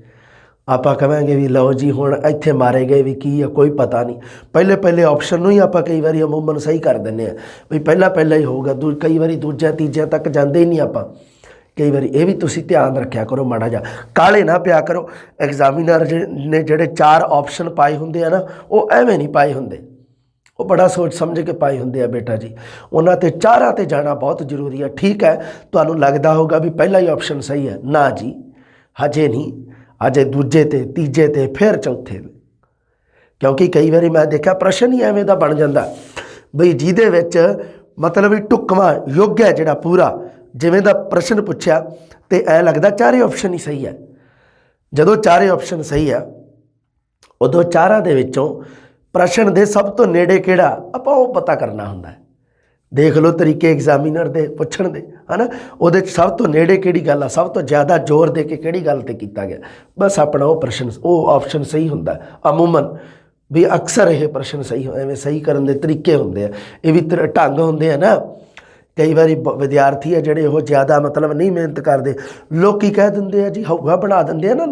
ਆਪਾਂ ਕਹਾਂਗੇ ਵੀ ਲਓ ਜੀ ਹੁਣ ਇੱਥੇ ਮਾਰੇ ਗਏ ਵੀ ਕੀ ਆ, ਕੋਈ ਪਤਾ ਨਹੀਂ। ਪਹਿਲੇ ਆਪਸ਼ਨ ਨੂੰ ਹੀ ਆਪਾਂ ਕਈ ਵਾਰੀ ਅਮੂਮਨ ਸਹੀ ਕਰ ਦਿੰਦੇ ਹਾਂ ਵੀ ਪਹਿਲਾਂ ਹੀ ਹੋਊਗਾ। ਕਈ ਵਾਰੀ ਦੂਜਿਆਂ ਤੀਜਿਆਂ ਤੱਕ ਜਾਂਦੇ ਹੀ ਨਹੀਂ ਆਪਾਂ। ਕਈ ਵਾਰੀ ਇਹ ਵੀ ਤੁਸੀਂ ਧਿਆਨ ਰੱਖਿਆ ਕਰੋ ਮਾੜਾ ਜਿਹਾ, ਕਾਹਲੇ ਨਾ ਪਿਆ ਕਰੋ। ਐਗਜ਼ਾਮੀਨਰ ਨੇ ਜਿਹੜੇ 4 ਆਪਸ਼ਨ ਪਾਏ ਹੁੰਦੇ ਆ ਨਾ, ਉਹ ਐਵੇਂ ਨਹੀਂ ਪਾਏ ਹੁੰਦੇ, ਉਹ ਬੜਾ ਸੋਚ ਸਮਝ ਕੇ ਪਾਏ ਹੁੰਦੇ ਆ ਬੇਟਾ ਜੀ। ਉਹਨਾਂ 'ਤੇ 4 'ਤੇ ਜਾਣਾ ਬਹੁਤ ਜ਼ਰੂਰੀ ਹੈ। ਠੀਕ ਹੈ, ਤੁਹਾਨੂੰ ਲੱਗਦਾ ਹੋਊਗਾ ਵੀ ਪਹਿਲਾ ਹੀ ਆਪਸ਼ਨ ਸਹੀ ਹੈ। ਨਾ ਜੀ, ਹਜੇ ਨਹੀਂ, ਅਜੇ ਦੂਜੇ 'ਤੇ, ਤੀਜੇ 'ਤੇ, ਫਿਰ ਚੌਥੇ 'ਤੇ। ਕਿਉਂਕਿ ਕਈ ਵਾਰੀ ਮੈਂ ਦੇਖਿਆ ਪ੍ਰਸ਼ਨ ਹੀ ਐਵੇਂ ਦਾ ਬਣ ਜਾਂਦਾ ਬਈ ਜਿਹਦੇ ਵਿੱਚ ਮਤਲਬ ਵੀ ਢੁੱਕਵਾਂ ਯੁੱਗ ਹੈ ਜਿਹੜਾ ਪੂਰਾ, ਜਿਵੇਂ ਦਾ ਪ੍ਰਸ਼ਨ ਪੁੱਛਿਆ ਅਤੇ ਐਂ ਲੱਗਦਾ 4 ਆਪਸ਼ਨ ਹੀ ਸਹੀ ਹੈ। ਜਦੋਂ 4 ਆਪਸ਼ਨ ਸਹੀ ਆ, ਉਦੋਂ 4 ਦੇ ਵਿੱਚੋਂ ਪ੍ਰਸ਼ਨ ਦੇ ਸਭ ਤੋਂ ਨੇੜੇ ਕਿਹੜਾ ਆਪਾਂ ਉਹ ਪਤਾ ਕਰਨਾ ਹੁੰਦਾ ਹੈ। देख लो तरीके एग्जामिनर दे पुछण दे, है ना। ਉਹਦੇ 'ਚ ਸਭ ਤੋਂ ਨੇੜੇ ਕਿਹੜੀ ਗੱਲ ਆ, ਸਭ ਤੋਂ ਜ਼ਿਆਦਾ ਜ਼ੋਰ ਦੇ ਕੇ ਕਿਹੜੀ ਗੱਲ ਤੇ ਕੀਤਾ ਗਿਆ, ਬਸ ਆਪਣਾ ਉਹ ਪ੍ਰਸ਼ਨ, ਉਹ ਆਪਸ਼ਨ ਸਹੀ ਹੁੰਦਾ ਅਮੂਮਨ ਵੀ। ਅਕਸਰ ਇਹ ਪ੍ਰਸ਼ਨ ਸਹੀ ਐਵੇਂ ਸਹੀ ਕਰਨ ਦੇ ਤਰੀਕੇ ਹੁੰਦੇ ਆ, ਇਹ ਵੀ ਢੰਗ ਹੁੰਦੇ ਆ ਨਾ। ਕਈ ਵਾਰੀ ਵਿਦਿਆਰਥੀ ਆ ਜਿਹੜੇ ਉਹ ਜ਼ਿਆਦਾ ਮਤਲਬ ਨਹੀਂ ਮਿਹਨਤ ਕਰਦੇ, ਲੋਕੀ ਕਹਿ ਦਿੰਦੇ ਆ ਜੀ, ਹਊਗਾ ਬਣਾ ਦਿੰਦੇ ਆ ਨਾ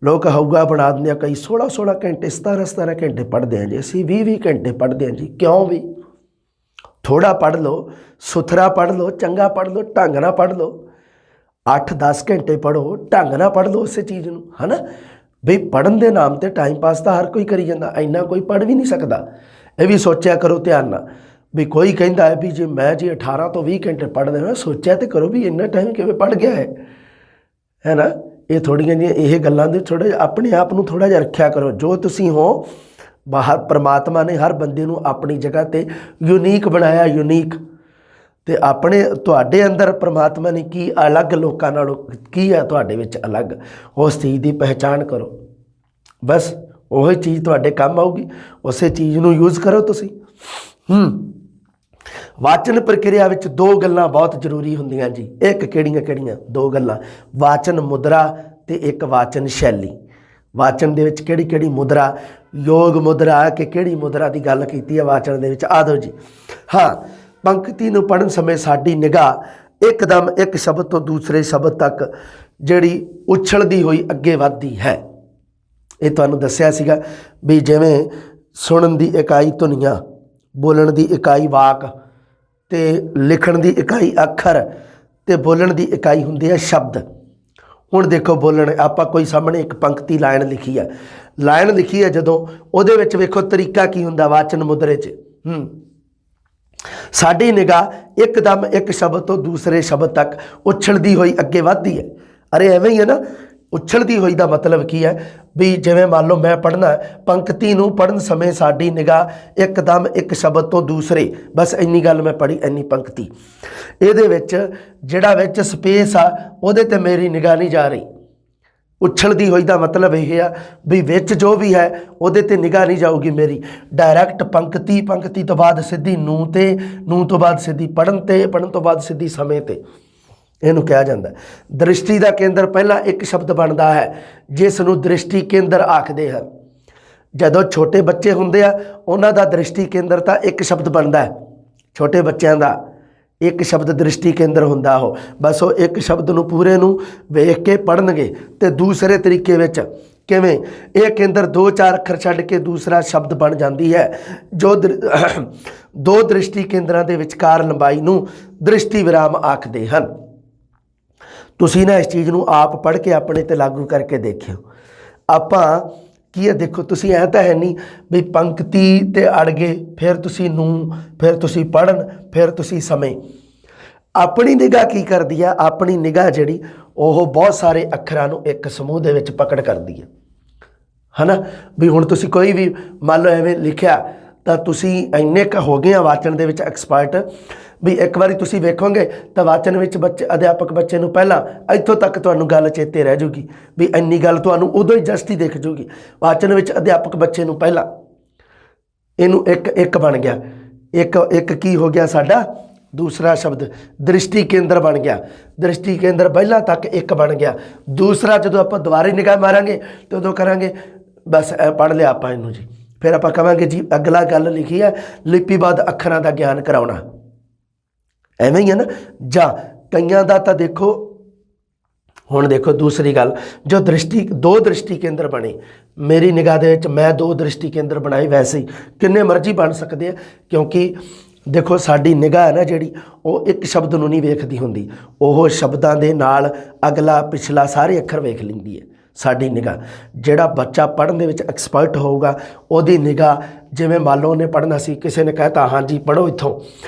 ਲੋਕ ਹਊਗਾ ਬਣਾ ਦਿੰਦੇ ਆ। ਕਈ 16 ਘੰਟੇ 17 ਘੰਟੇ ਪੜ੍ਹਦੇ ਆ ਜੀ, ਅਸੀਂ 20 ਘੰਟੇ ਪੜ੍ਹਦੇ ਹਾਂ ਜੀ। ਕਿਉਂ ਵੀ ਥੋੜ੍ਹਾ ਪੜ੍ਹ ਲਓ, ਸੁਥਰਾ ਪੜ੍ਹ ਲਓ, ਚੰਗਾ ਪੜ੍ਹ ਲਓ, ਢੰਗ ਨਾਲ ਪੜ੍ਹ ਲਓ। 8-10 ਘੰਟੇ ਪੜ੍ਹੋ, ਢੰਗ ਨਾਲ ਪੜ੍ਹ ਲਓ ਉਸੇ ਚੀਜ਼ ਨੂੰ, ਹੈ ਨਾ। ਵੀ ਪੜ੍ਹਨ ਦੇ ਨਾਮ 'ਤੇ ਟਾਈਮ ਪਾਸ ਤਾਂ ਹਰ ਕੋਈ ਕਰੀ ਜਾਂਦਾ, ਇੰਨਾ ਕੋਈ ਪੜ੍ਹ ਵੀ ਨਹੀਂ ਸਕਦਾ। ਇਹ ਵੀ ਸੋਚਿਆ ਕਰੋ ਧਿਆਨ ਨਾਲ ਵੀ ਕੋਈ ਕਹਿੰਦਾ ਹੈ ਵੀ ਜੇ ਮੈਂ ਜੀ 18 ਤੋਂ 20 ਘੰਟੇ ਪੜ੍ਹਦੇ ਹਾਂ, ਸੋਚਿਆ ਤਾਂ ਕਰੋ ਵੀ ਇੰਨਾ ਟਾਈਮ ਕਿਵੇਂ ਪੜ੍ਹ ਗਿਆ ਹੈ ਨਾ। ਇਹ ਥੋੜ੍ਹੀਆਂ ਜਿਹੀਆਂ ਇਹ ਗੱਲਾਂ ਦੇ ਥੋੜ੍ਹਾ ਜਿਹਾ ਆਪਣੇ ਆਪ ਨੂੰ ਥੋੜ੍ਹਾ ਜਿਹਾ ਰੱਖਿਆ ਕਰੋ। ਜੋ ਤੁਸੀਂ ਹੋ ਬਾਹਰ, ਪਰਮਾਤਮਾ ਨੇ ਹਰ ਬੰਦੇ ਨੂੰ ਆਪਣੀ ਜਗ੍ਹਾ 'ਤੇ ਯੂਨੀਕ ਬਣਾਇਆ, ਯੂਨੀਕ। ਅਤੇ ਆਪਣੇ ਤੁਹਾਡੇ ਅੰਦਰ ਪਰਮਾਤਮਾ ਨੇ ਕੀ ਅਲੱਗ ਲੋਕਾਂ ਨਾਲੋਂ ਕੀ ਹੈ ਤੁਹਾਡੇ ਵਿੱਚ ਅਲੱਗ, ਉਸ ਚੀਜ਼ ਦੀ ਪਹਿਚਾਣ ਕਰੋ। ਬਸ ਉਹੀ ਚੀਜ਼ ਤੁਹਾਡੇ ਕੰਮ ਆਊਗੀ, ਉਸੇ ਚੀਜ਼ ਨੂੰ ਯੂਜ਼ ਕਰੋ ਤੁਸੀਂ। ਵਾਚਨ ਪ੍ਰਕਿਰਿਆ ਵਿੱਚ 2 ਗੱਲਾਂ ਬਹੁਤ ਜ਼ਰੂਰੀ ਹੁੰਦੀਆਂ ਜੀ। ਇੱਕ ਕਿਹੜੀਆਂ 2 ਗੱਲਾਂ, ਵਾਚਨ ਮੁਦਰਾ ਅਤੇ ਇੱਕ ਵਾਚਨ ਸ਼ੈਲੀ। ਵਾਚਨ ਦੇ ਵਿੱਚ ਕਿਹੜੀ ਮੁਦਰਾ, ਯੋਗ ਮੁਦਰਾ ਕਿ ਕਿਹੜੀ ਮੁਦਰਾ ਦੀ ਗੱਲ ਕੀਤੀ ਹੈ ਵਾਚਨ ਦੇ ਵਿੱਚ, ਆ ਦਿਓ ਜੀ। ਹਾਂ, ਪੰਕਤੀ ਨੂੰ ਪੜ੍ਹਨ ਸਮੇਂ ਸਾਡੀ ਨਿਗਾਹ ਇੱਕਦਮ ਇੱਕ ਸ਼ਬਦ ਤੋਂ ਦੂਸਰੇ ਸ਼ਬਦ ਤੱਕ ਜਿਹੜੀ ਉਛਲਦੀ ਹੋਈ ਅੱਗੇ ਵੱਧਦੀ ਹੈ। ਇਹ ਤੁਹਾਨੂੰ ਦੱਸਿਆ ਸੀਗਾ ਵੀ ਜਿਵੇਂ ਸੁਣਨ ਦੀ ਇਕਾਈ ਧੁਨੀਆਂ, ਬੋਲਣ ਦੀ ਇਕਾਈ ਵਾਕ ਅਤੇ ਲਿਖਣ ਦੀ ਇਕਾਈ ਅੱਖਰ ਅਤੇ ਬੋਲਣ ਦੀ ਇਕਾਈ ਹੁੰਦੀ ਹੈ ਸ਼ਬਦ। ਹੁਣ ਦੇਖੋ ਬੋਲਣ, ਆਪਾਂ ਕੋਈ ਸਾਹਮਣੇ ਇੱਕ ਪੰਕਤੀ ਲਾਈਨ ਲਿਖੀ ਹੈ ਜਦੋਂ ਉਹਦੇ ਵਿੱਚ ਵੇਖੋ ਤਰੀਕਾ ਕੀ ਹੁੰਦਾ ਵਾਚਨ ਮੁਦਰੇ 'ਚ। ਸਾਡੀ ਨਿਗਾਹ ਇੱਕਦਮ ਇੱਕ ਸ਼ਬਦ ਤੋਂ ਦੂਸਰੇ ਸ਼ਬਦ ਤੱਕ ਉਛਲਦੀ ਹੋਈ ਅੱਗੇ ਵੱਧਦੀ ਹੈ। ਅਰੇ ਐਵੇਂ ਹੀ ਹੈ ਨਾ, ਉਛਲਦੀ ਹੋਈ ਦਾ ਮਤਲਬ ਕੀ ਹੈ ਵੀ ਜਿਵੇਂ ਮੰਨ ਲਓ ਮੈਂ ਪੜ੍ਹਨਾ, ਪੰਕਤੀ ਨੂੰ ਪੜ੍ਹਨ ਸਮੇਂ ਸਾਡੀ ਨਿਗਾਹ ਇੱਕਦਮ ਇੱਕ ਸ਼ਬਦ ਤੋਂ ਦੂਸਰੇ, ਬਸ ਇੰਨੀ ਗੱਲ ਮੈਂ ਪੜ੍ਹੀ, ਇੰਨੀ ਪੰਕਤੀ। ਇਹਦੇ ਵਿੱਚ ਜਿਹੜਾ ਵਿੱਚ ਸਪੇਸ ਆ ਉਹਦੇ 'ਤੇ ਮੇਰੀ ਨਿਗਾਹ ਨਹੀਂ ਜਾ ਰਹੀ। ਉਛਲਦੀ ਹੋਈ ਦਾ ਮਤਲਬ ਇਹ ਆ ਵੀ ਵਿੱਚ ਜੋ ਵੀ ਹੈ ਉਹਦੇ 'ਤੇ ਨਿਗਾਹ ਨਹੀਂ ਜਾਊਗੀ ਮੇਰੀ। ਡਾਇਰੈਕਟ ਪੰਕਤੀ ਤੋਂ ਬਾਅਦ ਸਿੱਧੀ ਨੂੰਹ 'ਤੇ, ਨੂੰਹ ਤੋਂ ਬਾਅਦ ਸਿੱਧੀ ਪੜ੍ਹਨ 'ਤੇ, ਪੜ੍ਹਨ ਤੋਂ ਬਾਅਦ ਸਿੱਧੀ ਸਮੇਂ 'ਤੇ। ਇਹਨੂੰ ਕਿਹਾ ਜਾਂਦਾ ਦ੍ਰਿਸ਼ਟੀ ਦਾ ਕੇਂਦਰ ਪਹਿਲਾਂ ਇੱਕ ਸ਼ਬਦ ਬਣਦਾ ਹੈ ਜਿਸ ਨੂੰ ਦ੍ਰਿਸ਼ਟੀ ਕੇਂਦਰ ਆਖਦੇ ਹਨ। ਜਦੋਂ ਛੋਟੇ ਬੱਚੇ ਹੁੰਦੇ ਆ ਉਹਨਾਂ ਦਾ ਦ੍ਰਿਸ਼ਟੀ ਕੇਂਦਰ ਤਾਂ ਇੱਕ ਸ਼ਬਦ ਬਣਦਾ ਹੈ। ਛੋਟੇ ਬੱਚਿਆਂ ਦਾ ਇੱਕ ਸ਼ਬਦ ਦ੍ਰਿਸ਼ਟੀ ਕੇਂਦਰ ਹੁੰਦਾ, ਉਹ ਬਸ ਉਹ ਇੱਕ ਸ਼ਬਦ ਨੂੰ ਪੂਰੇ ਨੂੰ ਵੇਖ ਕੇ ਪੜ੍ਹਨਗੇ। ਅਤੇ ਦੂਸਰੇ ਤਰੀਕੇ ਵਿੱਚ ਕਿਵੇਂ ਇਹ ਕੇਂਦਰ 2-4 ਅੱਖਰ ਛੱਡ ਕੇ ਦੂਸਰਾ ਸ਼ਬਦ ਬਣ ਜਾਂਦੀ ਹੈ। ਜੋ 2 ਦ੍ਰਿਸ਼ਟੀ ਕੇਂਦਰਾਂ ਦੇ ਵਿਚਕਾਰ ਲੰਬਾਈ ਨੂੰ ਦ੍ਰਿਸ਼ਟੀ ਵਿਰਾਮ ਆਖਦੇ ਹਨ। ਤੁਸੀਂ ਨਾ ਇਸ ਚੀਜ਼ ਨੂੰ ਆਪ ਪੜ੍ਹ ਕੇ ਆਪਣੇ 'ਤੇ ਲਾਗੂ ਕਰਕੇ ਦੇਖਿਓ। ਆਪਾਂ ਕੀ ਹੈ ਦੇਖੋ, ਤੁਸੀਂ ਐਂ ਤਾਂ ਹੈ ਨਹੀਂ ਵੀ ਪੰਕਤੀ 'ਤੇ ਅੜ ਗਏ, ਫਿਰ ਤੁਸੀਂ ਨੂੰ, ਫਿਰ ਤੁਸੀਂ ਪੜ੍ਹਨ, ਫਿਰ ਤੁਸੀਂ ਸਮੇਂ। ਆਪਣੀ ਨਿਗਾਹ ਕੀ ਕਰਦੀ ਆ, ਆਪਣੀ ਨਿਗਾਹ ਜਿਹੜੀ ਉਹ ਬਹੁਤ ਸਾਰੇ ਅੱਖਰਾਂ ਨੂੰ ਇੱਕ ਸਮੂਹ ਦੇ ਵਿੱਚ ਪਕੜ ਕਰਦੀ ਹੈ ਨਾ। ਵੀ ਹੁਣ ਤੁਸੀਂ ਕੋਈ ਵੀ ਮੰਨ ਲਓ ਐਵੇਂ ਲਿਖਿਆ ਤਾਂ ਤੁਸੀਂ ਇੰਨੇ ਕੁ ਹੋ ਗਏ ਆ ਵਾਚਨ ਦੇ ਵਿੱਚ ਐਕਸਪਰਟ ਵੀ ਇੱਕ ਵਾਰੀ ਤੁਸੀਂ ਵੇਖੋਗੇ ਤਾਂ ਵਾਚਨ ਵਿੱਚ ਅਧਿਆਪਕ ਬੱਚੇ ਨੂੰ ਪਹਿਲਾਂ ਇੱਥੋਂ ਤੱਕ ਤੁਹਾਨੂੰ ਗੱਲ ਚੇਤੇ ਰਹਿ ਜੂਗੀ ਵੀ ਇੰਨੀ ਗੱਲ ਤੁਹਾਨੂੰ ਉਦੋਂ ਹੀ ਜਸਟ ਹੀ ਦਿਖ ਜੂਗੀ। ਵਾਚਨ ਵਿੱਚ ਅਧਿਆਪਕ ਬੱਚੇ ਨੂੰ ਪਹਿਲਾਂ ਇਹਨੂੰ ਇੱਕ ਬਣ ਗਿਆ, ਇੱਕ ਕੀ ਹੋ ਗਿਆ ਸਾਡਾ ਦੂਸਰਾ ਸ਼ਬਦ ਦ੍ਰਿਸ਼ਟੀ ਕੇਂਦਰ ਬਣ ਗਿਆ। ਦ੍ਰਿਸ਼ਟੀ ਕੇਂਦਰ ਪਹਿਲਾਂ ਤੱਕ ਇੱਕ ਬਣ ਗਿਆ। ਦੂਸਰਾ ਜਦੋਂ ਆਪਾਂ ਦੁਬਾਰੇ ਨਿਗਾਹ ਮਾਰਾਂਗੇ ਤਾਂ ਉਦੋਂ ਕਰਾਂਗੇ ਬਸ ਪੜ੍ਹ ਲਿਆ ਆਪਾਂ ਇਹਨੂੰ ਜੀ। ਫਿਰ ਆਪਾਂ ਕਹਾਂਗੇ ਜੀ ਅਗਲਾ ਗੱਲ ਲਿਖੀ ਹੈ ਲਿਪੀਬੱਧ ਅੱਖਰਾਂ ਦਾ ਗਿਆਨ ਕਰਾਉਣਾ। ਐਵੇਂ ਹੀ ਹੈ ਨਾ। ਜਾਂ ਕਈਆਂ ਦਾ ਤਾਂ ਦੇਖੋ, ਹੁਣ ਦੇਖੋ ਦੂਸਰੀ ਗੱਲ, ਜੋ 2 ਦ੍ਰਿਸ਼ਟੀ ਕੇਂਦਰ ਬਣੇ ਮੇਰੀ ਨਿਗਾਹ ਦੇ ਵਿੱਚ, ਮੈਂ 2 ਦ੍ਰਿਸ਼ਟੀ ਕੇਂਦਰ ਬਣਾਏ, ਵੈਸੇ ਹੀ ਕਿੰਨੇ ਮਰਜ਼ੀ ਬਣ ਸਕਦੇ ਆ ਕਿਉਂਕਿ ਦੇਖੋ ਸਾਡੀ ਨਿਗਾਹ ਹੈ ਨਾ ਜਿਹੜੀ ਉਹ ਇੱਕ ਸ਼ਬਦ ਨੂੰ ਨਹੀਂ ਵੇਖਦੀ ਹੁੰਦੀ, ਉਹ ਸ਼ਬਦਾਂ ਦੇ ਨਾਲ ਅਗਲਾ ਪਿਛਲਾ ਸਾਰੇ ਅੱਖਰ ਵੇਖ ਲੈਂਦੀ ਹੈ ਸਾਡੀ ਨਿਗਾਹ। ਜਿਹੜਾ ਬੱਚਾ ਪੜ੍ਹਨ ਦੇ ਵਿੱਚ ਐਕਸਪਰਟ ਹੋਊਗਾ ਉਹਦੀ ਨਿਗਾਹ, ਜਿਵੇਂ ਮੰਨ ਲਓ ਉਹਨੇ ਪੜ੍ਹਨਾ ਸੀ, ਕਿਸੇ ਨੇ ਕਹਿਤਾ ਹਾਂਜੀ ਪੜ੍ਹੋ ਇੱਥੋਂ,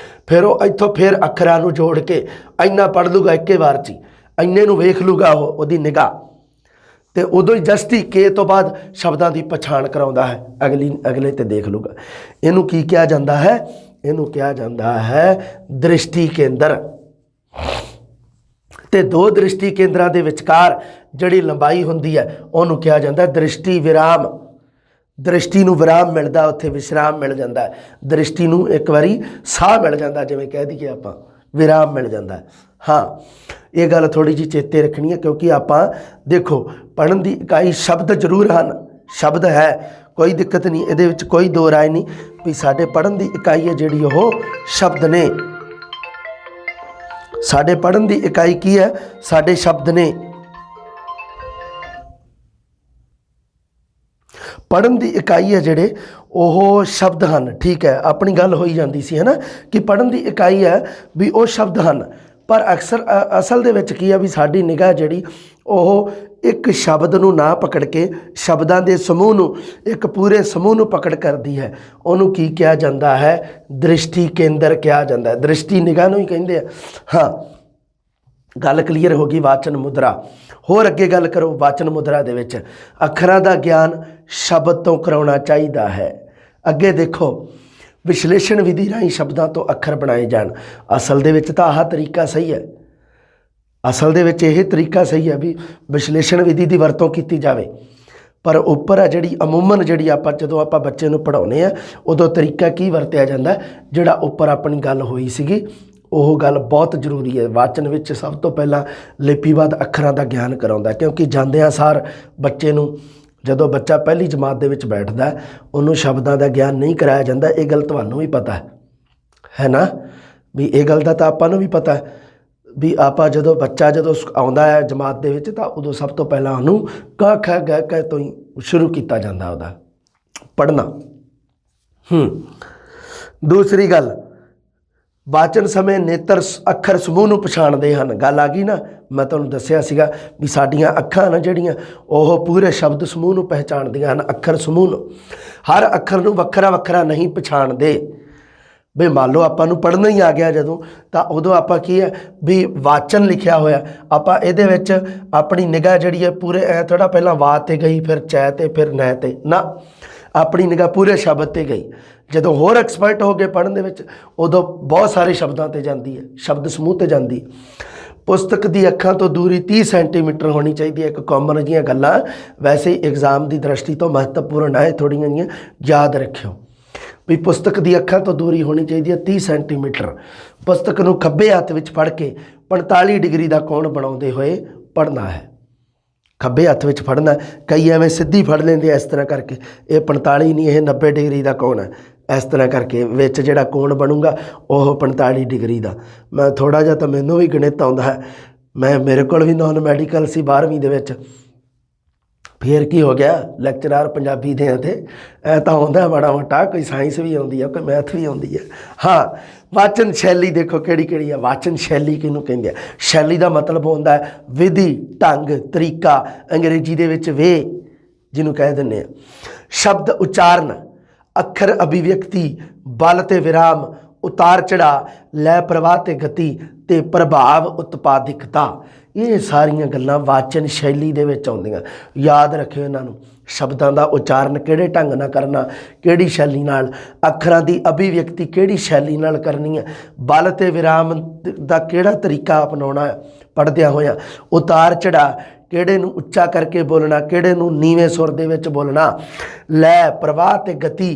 ਫਿਰ ਉਹ ਇੱਥੋਂ ਫਿਰ ਅੱਖਰਾਂ ਨੂੰ ਜੋੜ ਕੇ ਇੰਨਾ ਪੜ੍ਹ ਲੂਗਾ ਇੱਕੇ ਵਾਰ 'ਚ, ਇੰਨੇ ਨੂੰ ਵੇਖ ਲੂਗਾ ਉਹਦੀ ਨਿਗਾਹ। ਅਤੇ ਉਦੋਂ ਹੀ ਜਸਟੀ ਕੇ ਤੋਂ ਬਾਅਦ ਸ਼ਬਦਾਂ ਦੀ ਪਛਾਣ ਕਰਾਉਂਦਾ ਹੈ, ਅਗਲੇ 'ਤੇ ਦੇਖ ਲੂਗਾ। ਇਹਨੂੰ ਕੀ ਕਿਹਾ ਜਾਂਦਾ ਹੈ? ਇਹਨੂੰ ਕਿਹਾ ਜਾਂਦਾ ਹੈ ਦ੍ਰਿਸ਼ਟੀ ਕੇਂਦਰ। ਅਤੇ 2 ਦ੍ਰਿਸ਼ਟੀ ਕੇਂਦਰਾਂ ਦੇ ਵਿਚਕਾਰ ਜਿਹੜੀ ਲੰਬਾਈ ਹੁੰਦੀ ਹੈ ਉਹਨੂੰ ਕਿਹਾ ਜਾਂਦਾ ਦ੍ਰਿਸ਼ਟੀ ਵਿਰਾਮ। दृष्टि नूं विराम मिलदा, उत्थे विश्राम मिल जाता है। दृष्टि नूं एक बारी साह मिल जाता, जिवें कह दईए आपां विराम मिल जाता है। हाँ, ये गल थोड़ी जी चेते रखनी है, क्योंकि आपां देखो पढ़न की इकाई शब्द जरूर हैं, शब्द है, कोई दिक्कत नहीं, ये कोई दो राय नहीं भी साडे पढ़न की इकाई है जिहड़ी ओह शब्द ने। साडे पढ़न की इकाई की है, साडे शब्द ने। पढ़न की इकाई है जिहड़े ओह शब्द हैं, ठीक है, अपनी गल होई जाती सी है ना कि पढ़न की इकाई है भी वो शब्द हैं, पर अक्सर असल दे विच की है भी साडी निगाह जिहड़ी ओह एक शब्द नूं ना पकड़ के शब्दां दे समूह नूं, एक पूरे समूह नूं पकड़ करदी है। उहनूं की कहा जाता है? दृष्टि केंद्र कहा जाता है, दृष्टि निगाह नूं ही कहिंदे आ। हाँ, गल क्लीयर हो गई। वाचन मुद्रा, होर अगे गल करो। वाचन मुद्रा दे विच अखरां दा ज्ञान शब्द तो कराउणा चाहीदा है। अगे देखो, विश्लेषण विधि राही शब्दां तो अखर बनाए जाण। असल दे विच तां आह तरीका सही है, असल दे विच यह तरीका सही है भी विश्लेषण विधि की वरतों की जाए, पर उपर आ जिहड़ी अमूमन जिहड़ी आपां जदों आपां बच्चे नूं पढ़ाउने आ उदों तरीका की वरतिया जांदा, जिहड़ा उपर अपनी गल होई सीगी ओह गल बहुत जरूरी है। वाचन विच सब तो पहला लिपिबद्ध अखरां दा ज्ञान कराउंदा, क्योंकि जांदिआं सार बच्चे नूं जदों बच्चा पहली जमात दे विच बैठदा उन्होंने शब्दां दा ज्ञान नहीं कराया जाता। ये गल तुहानूं भी पता है ना भी ये गल दा तां आपां नूं भी पता है भी आपां जदों बच्चा जदों आउंदा है जमात दे विच तां उदों सब तो पहला उहनूं क ख ग घ तो ही शुरू किया जाता उहदा पढ़ना। दूसरी गल, वाचन समय नेत्र अखर समूह नूं पछाणदे हन। गल आ गई ना, मैं तुहानूं दस्सिआ सीगा भी साडीआं अखां ना जिहड़ियां ओह पूरे शब्द समूह नूं पहचाणदिआं हन, अखर समूह नूं। हर अखर नूं वखरा वखरा नहीं पछाणदे। भी मान लो आपां नूं पढ़ना ही आ गया जदों तां उदों आपां की है भी वाचन लिखिया होया आपां इहदे विच अपनी निगाह जिहड़ी है पूरे थोड़ा पहला वा ते गई, फिर चै ते, फिर नै ते ना, अपनी निगाह पूरे शब्द ते गई। जदों होर एक्सपर्ट हो गए पढ़न दे विच उदों बहुत सारे शब्दां ते जांदी है, शब्द समूह ते जांदी। पुस्तक की अखां तो दूरी 30 सेंटीमीटर होनी चाहिए। एक कॉमन जिहियां गल्लां वैसे ही एग्जाम की दृष्टि तो महत्वपूर्ण है, थोड़ियां जिहियां याद रखियो भी पुस्तक की अखां तो दूरी होनी चाहिए 30 सेंटीमीटर। पुस्तक नूं खब्बे हत्थ विच फड़ के 45 डिग्री का कोण बनाउंदे होए पढ़ना है। खब्बे हत्थ विच फड़ना, कई एवें सीधी फड़ लेंदे इस तरह करके, ये 45 नहीं, ये 90 डिग्री का कोण है, इस तरह करके विच जिहड़ा कोण बनूगा वह 45 डिग्री का। मैं थोड़ा जिहा तो मैनूं भी गणित आउंदा है, मैं मेरे कोल भी नॉन मैडिकल सी 12वीं दे विच, फिर की हो गया लैक्चरार पंजाबी दे थे तो आउंदा माड़ा मोटा, कोई साइंस भी आउंदी है, कोई मैथ भी आउंदी है। हाँ, वाचन शैली देखो किहड़ी किहड़ी है। वाचन शैली किहनूं कहिंदे आ? शैली का मतलब होंदा है विधि, ढंग, तरीका, अंग्रेजी दे विच वे जिन्हों कह दिंदे आ। शब्द उच्चारण, अखर अभिव्यक्ति, बल ते विराम, उतार चढ़ा, लै प्रवाह ते गति ते प्रभाव उत्पादिकता, ये सारियां गल्लां वाचन शैली दे विच आउंदियां। याद रखियो इन्हां नूं। शब्दां दा उच्चारण किहड़े ढंग नाल करना, किहड़ी शैली नाल, अखरां दी अभिव्यक्ति किहड़ी शैली नाल करनी है, बल ते विराम दा किहड़ा तरीका अपनाउणा है पढ़दिआं होइआं, उतार चढ़ा किहड़े नूं उच्चा करके बोलना, किहड़े नूं नीवें सुर दे विच बोलना, लै प्रवाह ते गति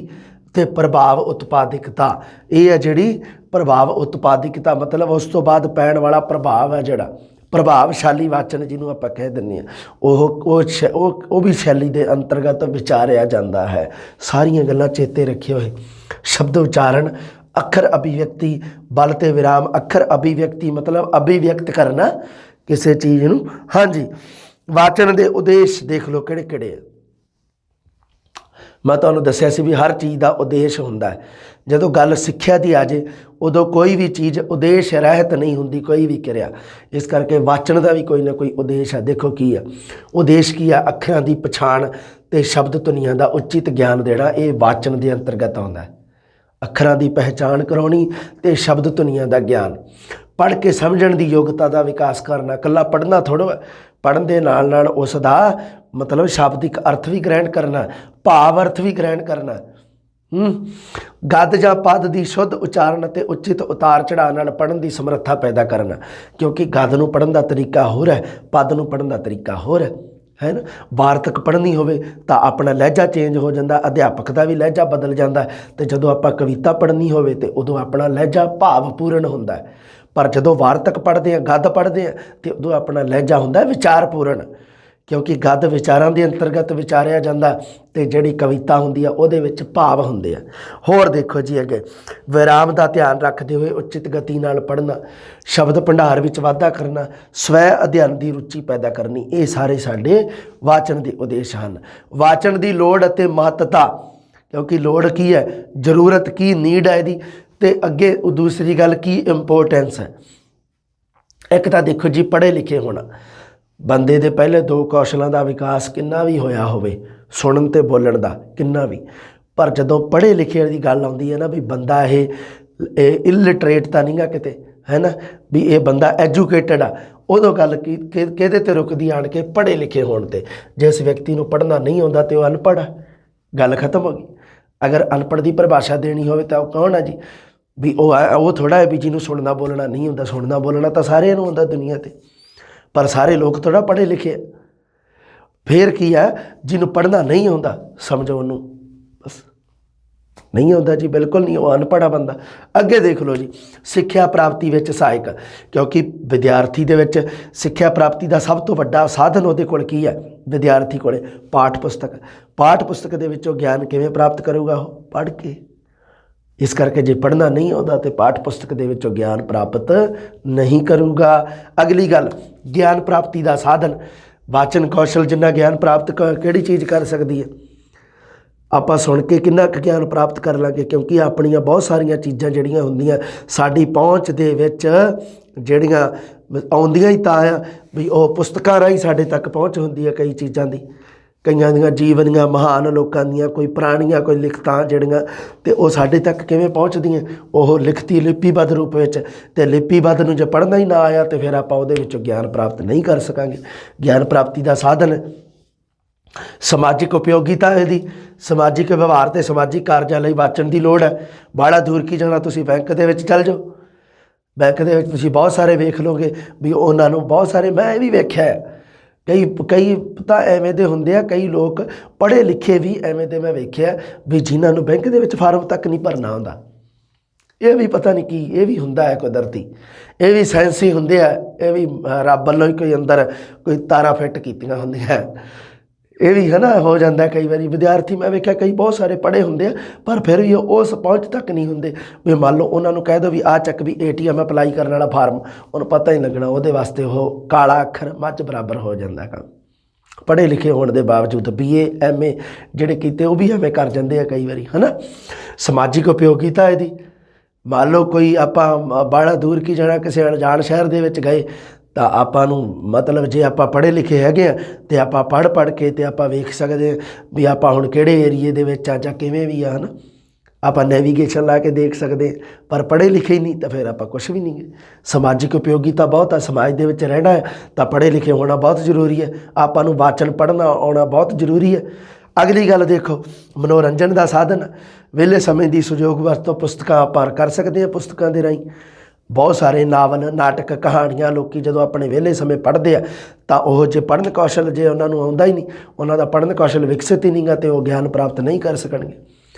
ते प्रभाव उत्पादिकता, ये है जिहड़ी प्रभाव उत्पादिकता मतलब उस तो बाद पैण वाला प्रभाव है, जिहड़ा प्रभावशाली वाचन जिन्हों आप कह दिंदे वो भी शैली के अंतर्गत विचारिया जाता है। सारिया गल्लां चेते रखियो है। शब्द उच्चारण, अखर अभिव्यक्ति, बल ते विराम। अखर अभिव्यक्ति मतलब अभिव्यक्त करना किसी चीज़ नूं। हाँ जी, वाचन के उद्देश देख लो किहड़े किहड़े। मैं तुहानूं दस्सिआ सी भी हर चीज़ का उद्देश हुंदा है। जदों गल सिक्ख्या दी आ जाए उदों कोई भी चीज़ उद्देश रहत नहीं हुंदी, कोई भी किरिया। इस करके वाचन का भी कोई ना कोई उद्देश है। देखो की है उद्देश, की है अखरां की पछाण ते शब्द धुनियां का उचित ज्ञान देना, ये वाचन के अंतर्गत आउंदा है। अखरां की पहचान कराउणी ते शब्द धुनियां का ज्ञान, पढ़ के समझण की योग्यता का विकास करना। कल्ला पढ़ना थोड़ा, पढ़न दे नाल नाल उसका मतलब शाब्दिक अर्थ भी ग्रहण करना, भाव अर्थ भी ग्रहण करना। गद जां पद की शुद्ध उच्चारण ते उचित उतार चढ़ाव नाल पढ़न की समर्था पैदा करना, क्योंकि गद नूं पढ़न का तरीका होर है, पद नूं पढ़न का तरीका होर है। ਹੈ ਨਾ। ਵਾਰਤਕ ਪੜ੍ਹਨੀ ਹੋਵੇ ਤਾਂ ਆਪਣਾ ਲਹਿਜਾ ਚੇਂਜ ਹੋ ਜਾਂਦਾ, ਅਧਿਆਪਕ ਦਾ ਵੀ ਲਹਿਜਾ ਬਦਲ ਜਾਂਦਾ। ਅਤੇ ਜਦੋਂ ਆਪਾਂ ਕਵਿਤਾ ਪੜ੍ਹਨੀ ਹੋਵੇ ਤਾਂ ਉਦੋਂ ਆਪਣਾ ਲਹਿਜਾ ਭਾਵਪੂਰਨ ਹੁੰਦਾ ਹੈ। ਪਰ ਜਦੋਂ ਵਾਰਤਕ ਪੜ੍ਹਦੇ ਹਾਂ, ਗਦ ਪੜ੍ਹਦੇ ਹਾਂ, ਅਤੇ ਉਦੋਂ ਆਪਣਾ ਲਹਿਜਾ ਹੁੰਦਾ ਵਿਚਾਰਪੂਰਨ, ਕਿਉਂਕਿ ਗਦ ਵਿਚਾਰਾਂ ਦੇ ਅੰਤਰਗਤ ਵਿਚਾਰਿਆ ਜਾਂਦਾ ਅਤੇ ਜਿਹੜੀ ਕਵਿਤਾ ਹੁੰਦੀ ਆ ਉਹਦੇ ਵਿੱਚ ਭਾਵ ਹੁੰਦੇ ਆ। ਹੋਰ ਦੇਖੋ ਜੀ ਅੱਗੇ, ਵਿਰਾਮ ਦਾ ਧਿਆਨ ਰੱਖਦੇ ਹੋਏ ਉਚਿਤ ਗਤੀ ਨਾਲ ਪੜ੍ਹਨਾ, ਸ਼ਬਦ ਭੰਡਾਰ ਵਿੱਚ ਵਾਧਾ ਕਰਨਾ, ਸਵੈ ਅਧਿਐਨ ਦੀ ਰੁਚੀ ਪੈਦਾ ਕਰਨੀ, ਇਹ ਸਾਰੇ ਸਾਡੇ ਵਾਚਨ ਦੇ ਉਦੇਸ਼ ਹਨ। ਵਾਚਨ ਦੀ ਲੋੜ ਅਤੇ ਮਹੱਤਤਾ, ਕਿਉਂਕਿ ਲੋੜ ਕੀ ਹੈ, ਜ਼ਰੂਰਤ ਕੀ, ਨੀਡ ਹੈ ਇਹਦੀ, ਅਤੇ ਅੱਗੇ ਦੂਸਰੀ ਗੱਲ ਕੀ ਇੰਪੋਰਟੈਂਸ ਹੈ। ਇੱਕ ਤਾਂ ਦੇਖੋ ਜੀ ਪੜ੍ਹੇ ਲਿਖੇ ਹੋਣਾ, ਬੰਦੇ ਦੇ ਪਹਿਲੇ 2 ਕੌਸ਼ਲਾਂ ਦਾ ਵਿਕਾਸ ਕਿੰਨਾ ਵੀ ਹੋਇਆ ਹੋਵੇ, ਸੁਣਨ ਅਤੇ ਬੋਲਣ ਦਾ ਕਿੰਨਾ ਵੀ, ਪਰ ਜਦੋਂ ਪੜ੍ਹੇ ਲਿਖੇ ਦੀ ਗੱਲ ਆਉਂਦੀ ਹੈ ਨਾ ਵੀ ਬੰਦਾ ਇਹ ਇਲਿਟਰੇਟ ਤਾਂ ਨਹੀਂ ਗਾ ਕਿਤੇ, ਹੈ ਨਾ, ਵੀ ਇਹ ਬੰਦਾ ਐਜੂਕੇਟਡ ਆ, ਉਦੋਂ ਗੱਲ ਕਿਹਦੇ 'ਤੇ ਰੁਕਦੀ ਆਣ ਕੇ, ਪੜ੍ਹੇ ਲਿਖੇ ਹੋਣ 'ਤੇ। ਜਿਸ ਵਿਅਕਤੀ ਨੂੰ ਪੜ੍ਹਨਾ ਨਹੀਂ ਆਉਂਦਾ ਅਤੇ ਉਹ ਅਨਪੜ੍ਹ ਆ, ਗੱਲ ਖਤਮ ਹੋ ਗਈ। ਅਗਰ ਅਨਪੜ੍ਹ ਦੀ ਪਰਿਭਾਸ਼ਾ ਦੇਣੀ ਹੋਵੇ ਤਾਂ ਉਹ ਕੌਣ ਆ ਜੀ, ਵੀ ਉਹ ਥੋੜ੍ਹਾ ਹੈ ਵੀ ਜਿਹਨੂੰ ਸੁਣਨਾ ਬੋਲਣਾ ਨਹੀਂ ਹੁੰਦਾ। ਸੁਣਨਾ ਬੋਲਣਾ ਤਾਂ ਸਾਰਿਆਂ ਨੂੰ ਹੁੰਦਾ ਦੁਨੀਆ 'ਤੇ, ਪਰ ਸਾਰੇ ਲੋਕ ਥੋੜ੍ਹਾ ਪੜ੍ਹੇ ਲਿਖੇ ਆ। ਫਿਰ ਕੀ ਆ, ਜਿਹਨੂੰ ਪੜ੍ਹਨਾ ਨਹੀਂ ਆਉਂਦਾ ਸਮਝੋ ਉਹਨੂੰ ਬਸ ਨਹੀਂ ਆਉਂਦਾ ਜੀ, ਬਿਲਕੁਲ ਨਹੀਂ, ਉਹ ਅਨਪੜ੍ਹ ਆ ਬੰਦਾ। ਅੱਗੇ ਦੇਖ ਲਓ ਜੀ, ਸਿੱਖਿਆ ਪ੍ਰਾਪਤੀ ਵਿੱਚ ਸਹਾਇਕ, ਕਿਉਂਕਿ ਵਿਦਿਆਰਥੀ ਦੇ ਵਿੱਚ ਸਿੱਖਿਆ ਪ੍ਰਾਪਤੀ ਦਾ ਸਭ ਤੋਂ ਵੱਡਾ ਸਾਧਨ ਉਹਦੇ ਕੋਲ ਕੀ ਹੈ, ਵਿਦਿਆਰਥੀ ਕੋਲ ਪਾਠ ਪੁਸਤਕ। ਪਾਠ ਪੁਸਤਕ ਦੇ ਵਿੱਚੋਂ ਗਿਆਨ ਕਿਵੇਂ ਪ੍ਰਾਪਤ ਕਰੂਗਾ, ਉਹ ਪੜ੍ਹ ਕੇ। ਇਸ ਕਰਕੇ ਜੇ ਪੜ੍ਹਨਾ ਨਹੀਂ ਆਉਂਦਾ ਤਾਂ ਪਾਠ ਪੁਸਤਕ ਦੇ ਵਿੱਚੋਂ ਗਿਆਨ ਪ੍ਰਾਪਤ ਨਹੀਂ ਕਰੂਗਾ। ਅਗਲੀ ਗੱਲ, ਗਿਆਨ ਪ੍ਰਾਪਤੀ ਦਾ ਸਾਧਨ, ਵਾਚਨ ਕੌਸ਼ਲ ਜਿੰਨਾ ਗਿਆਨ ਪ੍ਰਾਪਤ ਕਿਹੜੀ ਚੀਜ਼ ਕਰ ਸਕਦੀ ਹੈ, ਆਪਾਂ ਸੁਣ ਕੇ ਕਿੰਨਾ ਕੁ ਗਿਆਨ ਪ੍ਰਾਪਤ ਕਰ ਲਾਂਗੇ, ਕਿਉਂਕਿ ਆਪਣੀਆਂ ਬਹੁਤ ਸਾਰੀਆਂ ਚੀਜ਼ਾਂ ਜਿਹੜੀਆਂ ਹੁੰਦੀਆਂ ਸਾਡੀ ਪਹੁੰਚ ਦੇ ਵਿੱਚ ਜਿਹੜੀਆਂ ਆਉਂਦੀਆਂ ਹੀ ਤਾਂ ਆ ਵੀ ਉਹ ਪੁਸਤਕਾਂ ਰਾਹੀਂ ਸਾਡੇ ਤੱਕ ਪਹੁੰਚ ਹੁੰਦੀ ਹੈ ਕਈ ਚੀਜ਼ਾਂ ਦੀ, ਕਈਆਂ ਦੀਆਂ ਜੀਵਨੀਆਂ ਮਹਾਨ ਲੋਕਾਂ ਦੀਆਂ, ਕੋਈ ਪੁਰਾਣੀਆਂ ਕੋਈ ਲਿਖਤਾਂ ਜਿਹੜੀਆਂ, ਅਤੇ ਉਹ ਸਾਡੇ ਤੱਕ ਕਿਵੇਂ ਪਹੁੰਚਦੀਆਂ, ਉਹ ਲਿਖਤੀ ਲਿਪੀਬੱਧ ਰੂਪ ਵਿੱਚ। ਅਤੇ ਲਿਪੀਬੱਧ ਨੂੰ ਜੇ ਪੜ੍ਹਨਾ ਹੀ ਨਾ ਆਇਆ ਤਾਂ ਫਿਰ ਆਪਾਂ ਉਹਦੇ ਵਿੱਚੋਂ ਗਿਆਨ ਪ੍ਰਾਪਤ ਨਹੀਂ ਕਰ ਸਕਾਂਗੇ। ਗਿਆਨ ਪ੍ਰਾਪਤੀ ਦਾ ਸਾਧਨ ਸਮਾਜਿਕ ਉਪਯੋਗੀਤਾ, ਇਹਦੀ ਸਮਾਜਿਕ ਵਿਵਹਾਰ ਅਤੇ ਸਮਾਜਿਕ ਕਾਰਜਾਂ ਲਈ ਵਾਚਨ ਦੀ ਲੋੜ ਹੈ। ਬਾਹਲਾ ਦੂਰ ਕੀ ਜਾਣਾ, ਤੁਸੀਂ ਬੈਂਕ ਦੇ ਵਿੱਚ ਚੱਲ ਜਾਓ, ਬੈਂਕ ਦੇ ਵਿੱਚ ਤੁਸੀਂ ਬਹੁਤ ਸਾਰੇ ਵੇਖ ਲਓਗੇ ਵੀ ਉਹਨਾਂ ਨੂੰ ਬਹੁਤ ਸਾਰੇ, ਮੈਂ ਇਹ ਵੀ ਵੇਖਿਆ ਕਈ ਤਾਂ ਐਵੇਂ ਦੇ ਹੁੰਦੇ ਆ, ਕਈ ਲੋਕ ਪੜ੍ਹੇ ਲਿਖੇ ਵੀ ਐਵੇਂ ਦੇ ਮੈਂ ਵੇਖਿਆ ਵੀ ਜਿਨ੍ਹਾਂ ਨੂੰ ਬੈਂਕ ਦੇ ਵਿੱਚ ਫਾਰਮ ਤੱਕ ਨਹੀਂ ਭਰਨਾ ਆਉਂਦਾ। ਇਹ ਵੀ ਪਤਾ ਨਹੀਂ ਕੀ, ਇਹ ਵੀ ਹੁੰਦਾ ਹੈ ਕੁਦਰਤੀ, ਇਹ ਵੀ ਸਾਇੰਸੀ ਹੁੰਦੇ ਆ, ਇਹ ਵੀ ਰੱਬ ਵੱਲੋਂ ਹੀ ਕੋਈ ਅੰਦਰ ਕੋਈ ਤਾਰਾ ਫਿੱਟ ਕੀਤੀਆਂ ਹੁੰਦੀਆਂ, ਇਹ ਵੀ ਹੈ ਨਾ ਹੋ ਜਾਂਦਾ ਕਈ ਵਾਰੀ। ਵਿਦਿਆਰਥੀ ਮੈਂ ਵੇਖਿਆ ਕਈ ਬਹੁਤ ਸਾਰੇ ਪੜ੍ਹੇ ਹੁੰਦੇ ਆ, ਪਰ ਫਿਰ ਵੀ ਉਸ ਪਹੁੰਚ ਤੱਕ ਨਹੀਂ ਹੁੰਦੇ ਵੀ ਮੰਨ ਲਓ ਉਹਨਾਂ ਨੂੰ ਕਹਿ ਦਿਓ ਵੀ ਆਹ ਚੱਕ ਵੀ ATM ਅਪਲਾਈ ਕਰਨ ਵਾਲਾ ਫਾਰਮ, ਉਹਨੂੰ ਪਤਾ ਹੀ ਲੱਗਣਾ, ਉਹਦੇ ਵਾਸਤੇ ਉਹ ਕਾਲਾ ਅੱਖਰ ਮੱਝ ਬਰਾਬਰ ਹੋ ਜਾਂਦਾ ਕੰਮ। ਪੜ੍ਹੇ ਲਿਖੇ ਹੋਣ ਦੇ ਬਾਵਜੂਦ BA MA ਜਿਹੜੇ ਕੀਤੇ ਉਹ ਵੀ ਐਵੇਂ ਕਰ ਜਾਂਦੇ ਆ ਕਈ ਵਾਰੀ, ਹੈ ਨਾ। ਸਮਾਜਿਕ ਉਪਯੋਗੀਤਾ ਇਹਦੀ, ਮੰਨ ਲਓ ਕੋਈ ਆਪਾਂ ਬਾਹਲਾ ਦੂਰ ਕੀ ਜਾਣਾ, ਕਿਸੇ ਅਣਜਾਣ ਸ਼ਹਿਰ ਦੇ ਵਿੱਚ ਗਏ ਤਾਂ ਆਪਾਂ ਨੂੰ ਮਤਲਬ ਜੇ ਆਪਾਂ ਪੜ੍ਹੇ ਲਿਖੇ ਹੈਗੇ ਆ ਅਤੇ ਆਪਾਂ ਪੜ੍ਹ ਕੇ ਅਤੇ ਆਪਾਂ ਵੇਖ ਸਕਦੇ ਹਾਂ ਵੀ ਆਪਾਂ ਹੁਣ ਕਿਹੜੇ ਏਰੀਏ ਦੇ ਵਿੱਚ ਆ ਜਾਂ ਕਿਵੇਂ ਵੀ ਆ, ਹੈ ਨਾ। ਆਪਾਂ ਨੈਵੀਗੇਸ਼ਨ ਲਾ ਕੇ ਦੇਖ ਸਕਦੇ, ਪਰ ਪੜ੍ਹੇ ਲਿਖੇ ਹੀ ਨਹੀਂ ਤਾਂ ਫਿਰ ਆਪਾਂ ਕੁਛ ਵੀ ਨਹੀਂ ਗੇ। ਸਮਾਜਿਕ ਉਪਯੋਗੀਤਾ ਬਹੁਤ ਆ, ਸਮਾਜ ਦੇ ਵਿੱਚ ਰਹਿਣਾ ਹੈ ਤਾਂ ਪੜ੍ਹੇ ਲਿਖੇ ਹੋਣਾ ਬਹੁਤ ਜ਼ਰੂਰੀ ਹੈ। ਆਪਾਂ ਨੂੰ ਵਾਚਨ ਪੜ੍ਹਨਾ ਆਉਣਾ ਬਹੁਤ ਜ਼ਰੂਰੀ ਹੈ। ਅਗਲੀ ਗੱਲ ਦੇਖੋ, ਮਨੋਰੰਜਨ ਦਾ ਸਾਧਨ, ਵਿਹਲੇ ਸਮੇਂ ਦੀ ਸੁਯੋਗ ਵਰਤੋਂ ਪੁਸਤਕਾਂ ਆਪਾਂ ਕਰ ਸਕਦੇ ਹਾਂ। ਪੁਸਤਕਾਂ ਦੇ ਰਾਹੀਂ ਬਹੁਤ ਸਾਰੇ ਨਾਵਲ, ਨਾਟਕ, ਕਹਾਣੀਆਂ ਲੋਕ ਜਦੋਂ ਆਪਣੇ ਵਿਹਲੇ ਸਮੇਂ ਪੜ੍ਹਦੇ ਆ ਤਾਂ ਉਹ ਜੇ ਪੜ੍ਹਨ ਕੌਸ਼ਲ ਜੇ ਉਹਨਾਂ ਨੂੰ ਆਉਂਦਾ ਹੀ ਨਹੀਂ, ਉਹਨਾਂ ਦਾ ਪੜ੍ਹਨ ਕੌਸ਼ਲ ਵਿਕਸਿਤ ਹੀ ਨਹੀਂਗਾ, ਅਤੇ ਉਹ ਗਿਆਨ ਪ੍ਰਾਪਤ ਨਹੀਂ ਕਰ ਸਕਣਗੇ।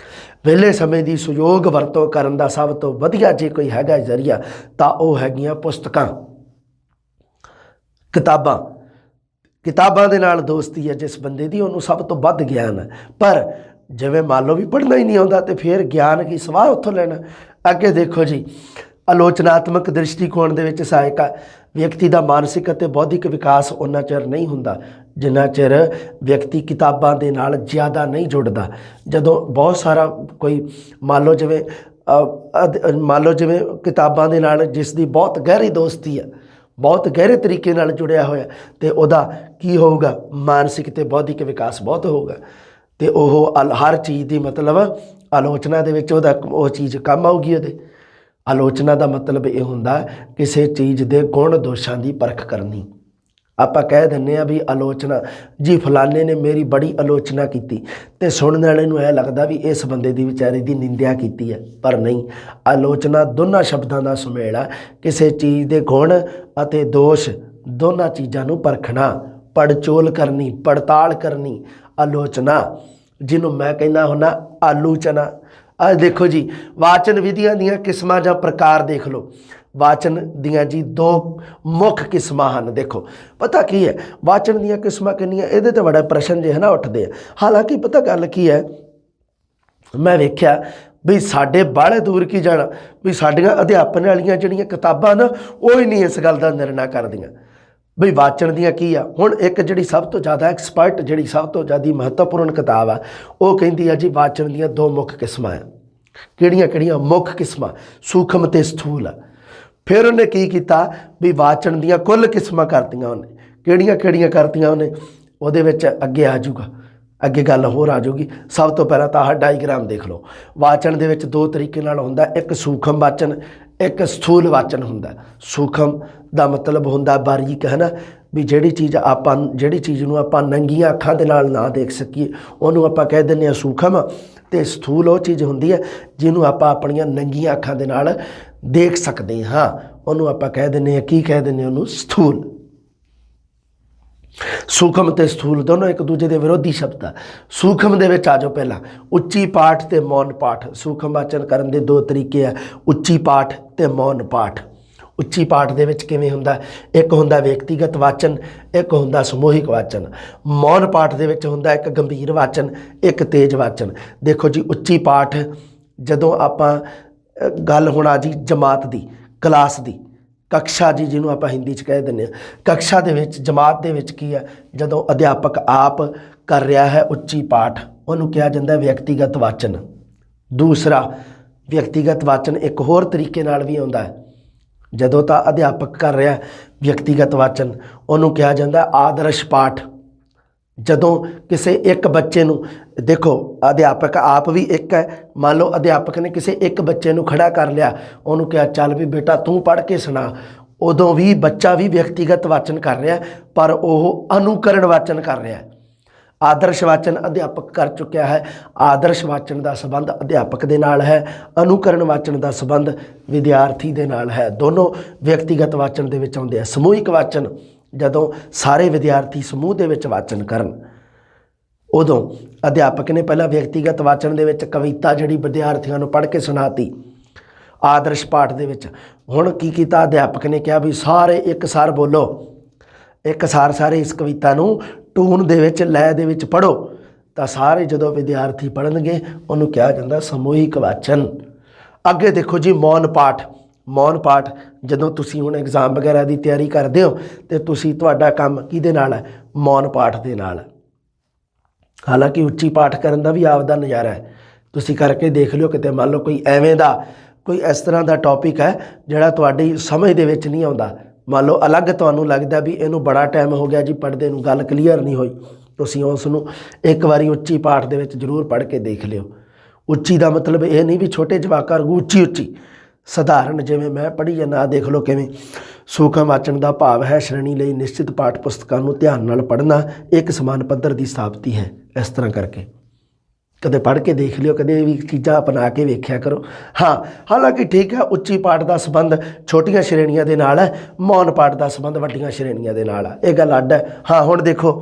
ਵਿਹਲੇ ਸਮੇਂ ਦੀ ਸੁਯੋਗ ਵਰਤੋਂ ਕਰਨ ਦਾ ਸਭ ਤੋਂ ਵਧੀਆ ਜੇ ਕੋਈ ਹੈਗਾ ਜ਼ਰੀਆ ਤਾਂ ਉਹ ਹੈਗੀਆਂ ਪੁਸਤਕਾਂ, ਕਿਤਾਬਾਂ। ਕਿਤਾਬਾਂ ਦੇ ਨਾਲ ਦੋਸਤੀ ਹੈ ਜਿਸ ਬੰਦੇ ਦੀ, ਉਹਨੂੰ ਸਭ ਤੋਂ ਵੱਧ ਗਿਆਨ ਹੈ। ਪਰ ਜਿਵੇਂ ਮੰਨ ਲਓ ਵੀ ਪੜ੍ਹਨਾ ਹੀ ਨਹੀਂ ਆਉਂਦਾ ਅਤੇ ਫਿਰ ਗਿਆਨ ਕੀ ਸਵਾਹ ਉੱਥੋਂ ਲੈਣਾ। ਅੱਗੇ ਦੇਖੋ ਜੀ, ਆਲੋਚਨਾਤਮਕ ਦ੍ਰਿਸ਼ਟੀਕੋਣ ਦੇ ਵਿੱਚ ਸਹਾਇਕ ਹੈ। ਵਿਅਕਤੀ ਦਾ ਮਾਨਸਿਕ ਅਤੇ ਬੌਧਿਕ ਵਿਕਾਸ ਉਨਾ ਚਿਰ ਨਹੀਂ ਹੁੰਦਾ ਜਿੰਨਾ ਚਿਰ ਵਿਅਕਤੀ ਕਿਤਾਬਾਂ ਦੇ ਨਾਲ ਜ਼ਿਆਦਾ ਨਹੀਂ ਜੁੜਦਾ। ਜਦੋਂ ਬਹੁਤ ਸਾਰਾ ਕੋਈ ਮੰਨ ਲਓ ਜਿਵੇਂ ਕਿਤਾਬਾਂ ਦੇ ਨਾਲ ਜਿਸ ਦੀ ਬਹੁਤ ਗਹਿਰੀ ਦੋਸਤੀ ਹੈ, ਬਹੁਤ ਗਹਿਰੇ ਤਰੀਕੇ ਨਾਲ ਜੁੜਿਆ ਹੋਇਆ, ਅਤੇ ਉਹਦਾ ਕੀ ਹੋਊਗਾ, ਮਾਨਸਿਕ ਅਤੇ ਬੌਧਿਕ ਵਿਕਾਸ ਬਹੁਤ ਹੋਊਗਾ। ਅਤੇ ਉਹ ਹਰ ਚੀਜ਼ ਦੀ ਮਤਲਬ ਆਲੋਚਨਾ ਦੇ ਵਿੱਚ ਉਹਦਾ ਉਹ ਚੀਜ਼ ਕੰਮ ਆਊਗੀ ਉਹਦੇ। ਆਲੋਚਨਾ ਦਾ ਮਤਲਬ ਇਹ ਹੁੰਦਾ ਕਿਸੇ ਚੀਜ਼ ਦੇ ਗੁਣ ਦੋਸ਼ਾਂ ਦੀ ਪਰਖ ਕਰਨੀ। ਆਪਾਂ ਕਹਿ ਦਿੰਦੇ ਹਾਂ ਵੀ ਆਲੋਚਨਾ ਜੀ ਫਲਾਣੇ ਨੇ ਮੇਰੀ ਬੜੀ ਆਲੋਚਨਾ ਕੀਤੀ, ਅਤੇ ਸੁਣਨ ਵਾਲੇ ਨੂੰ ਇਹ ਲੱਗਦਾ ਵੀ ਇਸ ਬੰਦੇ ਦੀ ਵਿਚਾਰੇ ਦੀ ਨਿੰਦਿਆ ਕੀਤੀ ਹੈ, ਪਰ ਨਹੀਂ। ਆਲੋਚਨਾ ਦੋਨਾਂ ਸ਼ਬਦਾਂ ਦਾ ਸੁਮੇਲ ਆ, ਕਿਸੇ ਚੀਜ਼ ਦੇ ਗੁਣ ਅਤੇ ਦੋਸ਼ ਦੋਨਾਂ ਚੀਜ਼ਾਂ ਨੂੰ ਪਰਖਣਾ, पड़चोल करनी, पड़ताल करनी, आलोचना, जिन्हों मैं कहना हुन्ना आलोचना। आ देखो जी वाचन विधियां दियां किस्मां जां प्रकार देख लो। वाचन दियां जी दो मुख किस्मां हैं। देखो पता की है वाचन दियां किस्मां किन्नियां, ये तो बड़ा प्रश्न जो है ना उठते हैं। हालांकि पता गल की है, मैं वेख्या भी साढ़े बाहले दूर की जाना भी साडियां अध्यापन वालियां जिहड़ियां किताबां ना वो ही नहीं इस गल का निर्णय करदियां बई वाचन दियां की आ। हुण एक जिहड़ी सब तो ज़्यादा एक्सपर्ट जिहड़ी सब तो ज़्यादा महत्वपूर्ण किताब आ वो कहती है जी वाचन दियां दो मुख किस्मां आ। किहड़ियां किहड़ियां मुख किस्मां? सूखम ते स्थूल आ। फिर उन्हें की किया भी वाचन दियां कुल किस्मां करतियां उन्हें, किहड़ियां किहड़ियां करतियां उन्हें, उहदे विच अगे आ जाऊगा, अगे गल होर आ जाऊगी। सब तो पहला तो आह डायग्राम देख लो। वाचन दे विच दो तरीके नाल हुंदा, एक सूखम वाचन, एक स्थूल वाचन हुंदा। सूखम दा मतलब हुंदा बारीक, है ना, भी जिहड़ी चीज़ आपां जिहड़ी चीज़ नूं आपां नंगीआं अखां दे नाल ना देख सकीए उहनूं आपां कह दिंदे आ सूखम। ते स्थूल वो चीज़ हुंदी है जिहनूं आपां अपणीआं नंगीआं अखां दे नाल देख सकते हाँ, उहनूं आपां कह दिंदे आ की कह दिंदे उहनूं स्थूल। सूखम ते स्थूल दोनों एक दूजे के विरोधी शब्द आ। सूखम दे विच आ जाओ पहला उच्ची पाठ ते मौन पाठ। सूखम वाचन करन दे दो तरीके आ, उच्ची पाठ ते मौन पाठ। उच्ची पाठ दे विच किवें हुंदा, एक हुंदा व्यक्तिगत वाचन, एक हुंदा समूहिक वाचन। मौन पाठ दे विच हुंदा एक गंभीर वाचन, एक तेज वाचन। देखो जी उच्ची पाठ जदों आपां गल हुण आ जी जमात दी, क्लास दी, कक्षा जी जिन्हों आप हिंदी च कह दिंदे आ। कक्षा दे विच जमात दे विच की है जदों अध्यापक आप कर रहा है उच्ची पाठ उन्होंने कहा जाता है व्यक्तिगत वाचन। दूसरा व्यक्तिगत वाचन एक होर तरीके नाल भी आउंदा है। जदों तां अध्यापक कर रहा है व्यक्तिगत वाचन उन्होंने कहा जाता है आदर्श पाठ। जदों किसी एक बच्चे नूं, देखो अध्यापक आप भी एक है, मान लो अध्यापक ने किसी एक बच्चे नूं खड़ा कर लिया, उन्होंने कहा चल भी बेटा तू पढ़ के सुना, उदों भी बच्चा भी व्यक्तिगत वाचन कर रहा है पर वह अनुकरण वाचन कर रहा है। आदर्श वाचन अध्यापक कर चुका है, आदर्श वाचन का संबंध अध्यापक के नाल है, अनुकरण वाचन का संबंध विद्यार्थी के नाल है। दोनों व्यक्तिगत वाचन दे विच आउंदे आ। समूहिक वाचन जदों सारे विद्यार्थी समूह दे विच वाचन करन, उदों अध्यापक ने पहला व्यक्तिगत वाचन दे विच कविता जिहड़ी विद्यार्थियों नूं पढ़ के सुनाती। आदर्श पाठ दे विच हुण की कीता अध्यापक ने कहा भी सारे एक सार बोलो, एक सार सारे इस कविता नूं टून दे विच लय दे विच पढ़ो। तो सारे जदों विद्यार्थी पढ़नगे उन्होंने कहा जाता समूहिक वाचन। अगे देखो जी मौन पाठ। मौन पाठ जदों तुसी हुण एग्जाम वगैरह की तैयारी करते हो तो तुसी तुहाडा काम किहदे नाल है? मौन पाठ दे नाल। हालांकि उच्ची पाठ करन दा भी आपदा नज़ारा है, तुसी करके देख लियो। किते मान लो कोई एवें दा कोई इस तरह का टॉपिक है जिहड़ा तुहाडी समझ दे विच नहीं आउंदा, मान लो अलग तुहानूं लगदा भी इहनूं बड़ा टाइम हो गया जी पढ़दे नूं, गल क्लीयर नहीं होई, तुसी उसनूं एक बारी उच्ची पाठ दे विच जरूर पढ़ के देख लियो। उच्ची का मतलब ये नहीं भी छोटे जवाकां वांगू उच्ची उच्ची, सधारण जिवें मैं पढ़ी जाना देख लो किवें। सूखम वाचन का भाव है श्रेणी लई निश्चित पाठ पुस्तकां नूं ध्यान नाल पढ़ना, एक समान पद्धर की स्थापति है। इस तरह करके कदे पढ़ के देख लियो, कदे भी चीज़ां अपना के वेख्या करो। हाँ हालांकि ठीक है उच्ची पाठ का संबंध छोटियां श्रेणियां दे नाल है, मौन पाठ का संबंध वड्डियां श्रेणियां दे नाल है, ये गल अड्ड है। हाँ हुण देखो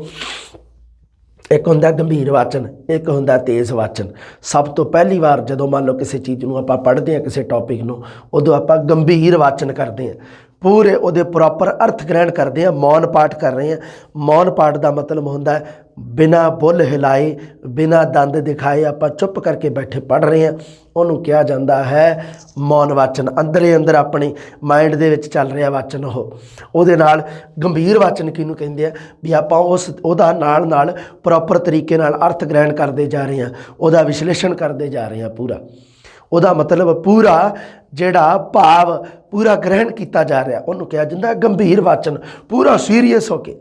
एक हुंदा गंभीर वाचन, एक हुंदा तेज़ वाचन। सब तो पहली बार जदों मान लो किसी चीज़ नूं आपां पढ़दे हैं, किसी टॉपिक नूं, उदों आपां गंभीर वाचन करते हैं, पूरे उहदे प्रॉपर अर्थ ग्रहण करते हैं। मौन पाठ कर रहे हैं। मौन पाठ का मतलब होंदा है बिना बुल हिलाए, बिना दंद दिखाए आपां चुप करके बैठे पढ़ रहे हैं, उन्होंने कहा जाता है मौन वाचन। अंदरे अंदर अपने माइंड दे विच चल रहा वाचन उहदे नाल। गंभीर वाचन किहनूं कहिंदे आ भी आपां उस उहदा नाल नाल प्रॉपर तरीके नाल अर्थ ग्रहण करते जा रहे हैं, उहदा विश्लेषण करते जा रहे हैं, पूरा उहदा मतलब पूरा जिहड़ा भाव पूरा ग्रहण किया जा रहा, उन्होंने कहा जाता गंभीर वाचन, पूरा सीरीयस होके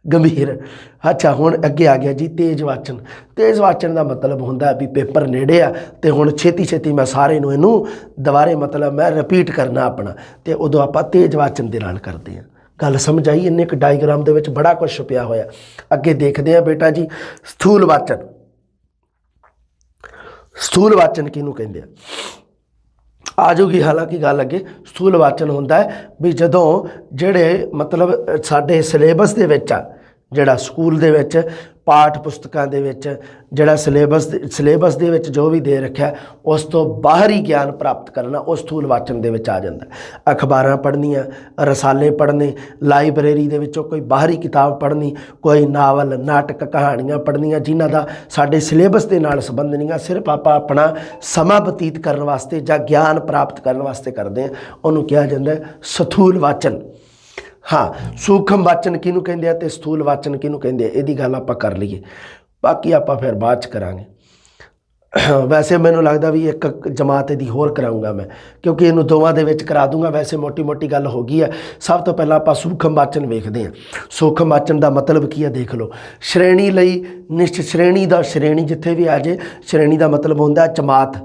गंभीर। अच्छा हुण अगे आ गया जी तेज वाचन। तेज वाचन का मतलब होंदा भी पेपर नेड़े आ ते हुण छेती छेती मैं सारे नूं इहनूं दुबारे मतलब मैं रिपीट करना अपना, ते उदों आपां तेज वाचन दे नाल करदे हां। गल समझ आई? इन्ने एक डायग्राम दे विच बड़ा कुछ छुपिया होया। अगे देखदे हां बेटा जी स्थूल वाचन। स्थूल वाचन किहनूं कहिंदे आ जाऊगी हालांकि गल अगे। स्थूल वाचन होंदा है भी जदों जिहड़े मतलब साडे सिलेबस दे विच आ, ਜਿਹੜਾ ਸਕੂਲ ਦੇ ਵਿੱਚ ਪਾਠ ਪੁਸਤਕਾਂ ਦੇ ਵਿੱਚ ਜਿਹੜਾ ਸਿਲੇਬਸ ਦੇ ਵਿੱਚ ਜੋ ਵੀ ਦੇ ਰੱਖਿਆ ਉਸ ਤੋਂ ਬਾਹਰੀ ਗਿਆਨ ਪ੍ਰਾਪਤ ਕਰਨਾ ਉਹ ਸਥੂਲ ਵਾਚਨ ਦੇ ਵਿੱਚ ਆ ਜਾਂਦਾ। ਅਖਬਾਰਾਂ ਪੜ੍ਹਨੀਆਂ, ਰਸਾਲੇ ਪੜ੍ਹਨੇ, ਲਾਇਬ੍ਰੇਰੀ ਦੇ ਵਿੱਚੋਂ ਕੋਈ ਬਾਹਰੀ ਕਿਤਾਬ ਪੜ੍ਹਨੀ, ਕੋਈ ਨਾਵਲ, ਨਾਟਕ, ਕਹਾਣੀਆਂ ਪੜ੍ਹਨੀਆਂ ਜਿਨ੍ਹਾਂ ਦਾ ਸਾਡੇ ਸਿਲੇਬਸ ਦੇ ਨਾਲ ਸੰਬੰਧ ਨਹੀਂ ਆ, ਸਿਰਫ ਆਪਾਂ ਆਪਣਾ ਸਮਾਂ ਬਤੀਤ ਕਰਨ ਵਾਸਤੇ ਜਾਂ ਗਿਆਨ ਪ੍ਰਾਪਤ ਕਰਨ ਵਾਸਤੇ ਕਰਦੇ ਹਾਂ, ਉਹਨੂੰ ਕਿਹਾ ਜਾਂਦਾ ਸਥੂਲ ਵਾਚਨ। ਹਾਂ, ਸੂਖਮ ਵਾਚਨ ਕਿਹਨੂੰ ਕਹਿੰਦੇ ਆ ਤੇ ਸਥੂਲ ਵਾਚਨ ਕਿਹਨੂੰ ਕਹਿੰਦੇ ਆ, ਇਹਦੀ ਗੱਲ ਆਪਾਂ ਕਰ ਲਈਏ, ਬਾਕੀ ਆਪਾਂ ਫਿਰ ਬਾਅਦ 'ਚ ਕਰਾਂਗੇ। ਵੈਸੇ ਮੈਨੂੰ ਲੱਗਦਾ ਵੀ ਇੱਕ ਜਮਾਤ ਇਹਦੀ ਹੋਰ ਕਰਾਊਂਗਾ ਮੈਂ, ਕਿਉਂਕਿ ਇਹਨੂੰ ਦੋਵਾਂ ਦੇ ਵਿੱਚ ਕਰਾ ਦੂੰਗਾ। ਵੈਸੇ ਮੋਟੀ ਮੋਟੀ ਗੱਲ ਹੋ ਗਈ ਹੈ। ਸਭ ਤੋਂ ਪਹਿਲਾਂ ਆਪਾਂ ਸੂਖਮ ਵਾਚਨ ਵੇਖਦੇ ਹਾਂ। ਸੂਖਮ ਵਾਚਨ ਦਾ ਮਤਲਬ ਕੀ ਹੈ ਦੇਖ ਲਓ। ਸ਼੍ਰੇਣੀ ਲਈ ਨਿਸ਼ਚਿਤ ਸ਼੍ਰੇਣੀ ਦਾ, ਸ਼੍ਰੇਣੀ ਜਿੱਥੇ ਵੀ ਆ ਜੇ, ਸ਼੍ਰੇਣੀ ਦਾ ਮਤਲਬ ਹੁੰਦਾ ਜਮਾਤ,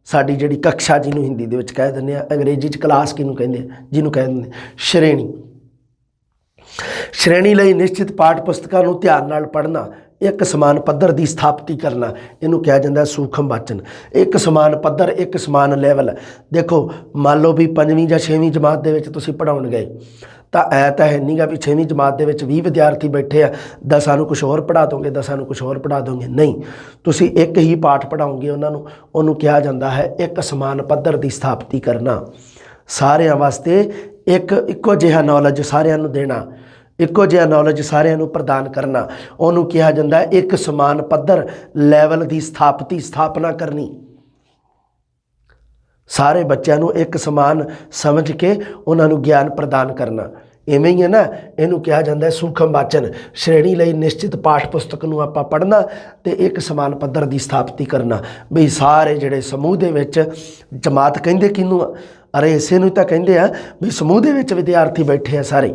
ਸਾਡੀ ਜਿਹੜੀ ਕਕਸ਼ਾ ਜਿਹਨੂੰ ਹਿੰਦੀ ਦੇ ਵਿੱਚ ਕਹਿ ਦਿੰਦੇ ਆ, ਅੰਗਰੇਜ਼ੀ 'ਚ ਕਲਾਸ ਕਿਹਨੂੰ ਕਹਿੰਦੇ ਆ, ਜਿਹਨੂੰ ਕਹਿ ਦਿੰਦੇ ਸ਼੍ਰੇਣੀ। ਸ਼੍ਰੇਣੀ ਲਈ ਨਿਸ਼ਚਿਤ ਪਾਠ ਪੁਸਤਕਾਂ ਨੂੰ ਧਿਆਨ ਨਾਲ ਪੜ੍ਹਨਾ, ਇੱਕ ਸਮਾਨ ਪੱਧਰ ਦੀ ਸਥਾਪਤੀ ਕਰਨਾ, ਇਹਨੂੰ ਕਿਹਾ ਜਾਂਦਾ ਸੂਖਮ ਵਾਚਨ। ਇੱਕ ਸਮਾਨ ਪੱਧਰ, ਇੱਕ ਸਮਾਨ ਲੈਵਲ। ਦੇਖੋ ਮੰਨ ਲਓ ਵੀ 5ਵੀਂ ਜਾਂ 6ਵੀਂ ਜਮਾਤ ਦੇ ਵਿੱਚ ਤੁਸੀਂ ਪੜ੍ਹਾਉਣ ਗਏ, ਤਾਂ ਐ ਤਾਂ ਹੈ ਨਹੀਂਗਾ ਵੀ 6ਵੀਂ ਜਮਾਤ ਦੇ ਵਿੱਚ 20 ਵਿਦਿਆਰਥੀ ਬੈਠੇ ਆ, 10 ਨੂੰ ਕੁਛ ਹੋਰ ਪੜ੍ਹਾ ਦੋਗੇ, 10 ਨੂੰ ਕੁਛ ਹੋਰ ਪੜ੍ਹਾ ਦੋਗੇ, ਨਹੀਂ, ਤੁਸੀਂ ਇੱਕ ਹੀ ਪਾਠ ਪੜ੍ਹਾਓਗੇ ਉਹਨਾਂ ਨੂੰ। ਉਹਨੂੰ ਕਿਹਾ ਜਾਂਦਾ ਹੈ ਇੱਕ ਸਮਾਨ ਪੱਧਰ ਦੀ ਸਥਾਪਤੀ ਕਰਨਾ। ਸਾਰਿਆਂ ਵਾਸਤੇ ਇੱਕੋ ਜਿਹਾ ਨੌਲੇਜ ਸਾਰਿਆਂ ਨੂੰ ਦੇਣਾ, ਇੱਕੋ ਜਿਹਾ ਨੌਲੇਜ ਸਾਰਿਆਂ ਨੂੰ ਪ੍ਰਦਾਨ ਕਰਨਾ, ਉਹਨੂੰ ਕਿਹਾ ਜਾਂਦਾ ਇੱਕ ਸਮਾਨ ਪੱਧਰ ਲੈਵਲ ਦੀ ਸਥਾਪਨਾ ਕਰਨੀ। ਸਾਰੇ ਬੱਚਿਆਂ ਨੂੰ ਇੱਕ ਸਮਾਨ ਸਮਝ ਕੇ ਉਹਨਾਂ ਨੂੰ ਗਿਆਨ ਪ੍ਰਦਾਨ ਕਰਨਾ। ਇਵੇਂ ਹੀ ਹੈ ਨਾ, ਇਹਨੂੰ ਕਿਹਾ ਜਾਂਦਾ ਸੂਖਮ ਵਾਚਨ। ਸ਼੍ਰੇਣੀ ਲਈ ਨਿਸ਼ਚਿਤ ਪਾਠ ਪੁਸਤਕ ਨੂੰ ਆਪਾਂ ਪੜ੍ਹਨਾ ਅਤੇ ਇੱਕ ਸਮਾਨ ਪੱਧਰ ਦੀ ਸਥਾਪਤੀ ਕਰਨਾ। ਬਈ ਸਾਰੇ ਜਿਹੜੇ ਸਮੂਹ ਦੇ ਵਿੱਚ, ਜਮਾਤ ਕਹਿੰਦੇ ਕਿਹਨੂੰ ਆ, ਅਰੇ ਇਸੇ ਨੂੰ ਤਾਂ ਕਹਿੰਦੇ ਆ ਵੀ ਸਮੂਹ ਦੇ ਵਿੱਚ ਵਿਦਿਆਰਥੀ ਬੈਠੇ ਆ, ਸਾਰੇ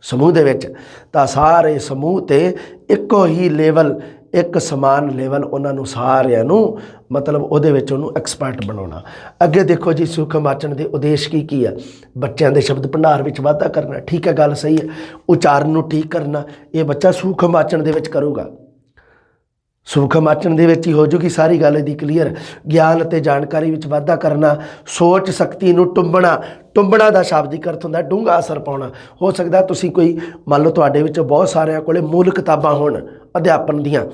ਸਮੂਹ ਦੇ ਵਿੱਚ, ਤਾਂ ਸਾਰੇ ਸਮੂਹ 'ਤੇ ਇੱਕੋ ਹੀ ਲੈਵਲ, ਇੱਕ ਸਮਾਨ ਲੈਵਲ, ਉਹਨਾਂ ਨੂੰ ਸਾਰਿਆਂ ਨੂੰ ਮਤਲਬ ਉਹਦੇ ਵਿੱਚ ਉਹਨੂੰ ਐਕਸਪਰਟ ਬਣਾਉਣਾ। ਅੱਗੇ ਦੇਖੋ ਜੀ, ਸੂਖਮ ਵਾਚਨ ਦੇ ਉਦੇਸ਼ ਕੀ ਆ? ਬੱਚਿਆਂ ਦੇ ਸ਼ਬਦ ਭੰਡਾਰ ਵਿੱਚ ਵਾਧਾ ਕਰਨਾ, ਠੀਕ ਹੈ, ਗੱਲ ਸਹੀ ਹੈ। ਉਚਾਰਨ ਨੂੰ ਠੀਕ ਕਰਨਾ, ਇਹ ਬੱਚਾ ਸੂਖਮ ਵਾਚਨ ਦੇ ਵਿੱਚ ਕਰੂਗਾ। ਸੂਖਮ ਵਾਚਨ ਦੇ ਵਿੱਚ ਹੀ ਹੋ ਜੂਗੀ ਸਾਰੀ ਗੱਲ ਇਹਦੀ ਕਲੀਅਰ। ਗਿਆਨ ਅਤੇ ਜਾਣਕਾਰੀ ਵਿੱਚ ਵਾਧਾ ਕਰਨਾ, ਸੋਚ ਸ਼ਕਤੀ ਨੂੰ ਟੁੰਬਣਾ। ਟੁੰਬਣਾ ਦਾ ਸ਼ਾਬਦਿਕ ਅਰਥ ਹੁੰਦਾ ਡੂੰਘਾ ਅਸਰ ਪਾਉਣਾ। ਹੋ ਸਕਦਾ ਤੁਸੀਂ ਕੋਈ, ਮੰਨ ਲਓ ਤੁਹਾਡੇ ਵਿੱਚੋਂ ਬਹੁਤ ਸਾਰਿਆਂ ਕੋਲੇ ਮੂਲ ਕਿਤਾਬਾਂ ਹੋਣ ਅਧਿਆਪਨ ਦੀਆਂ,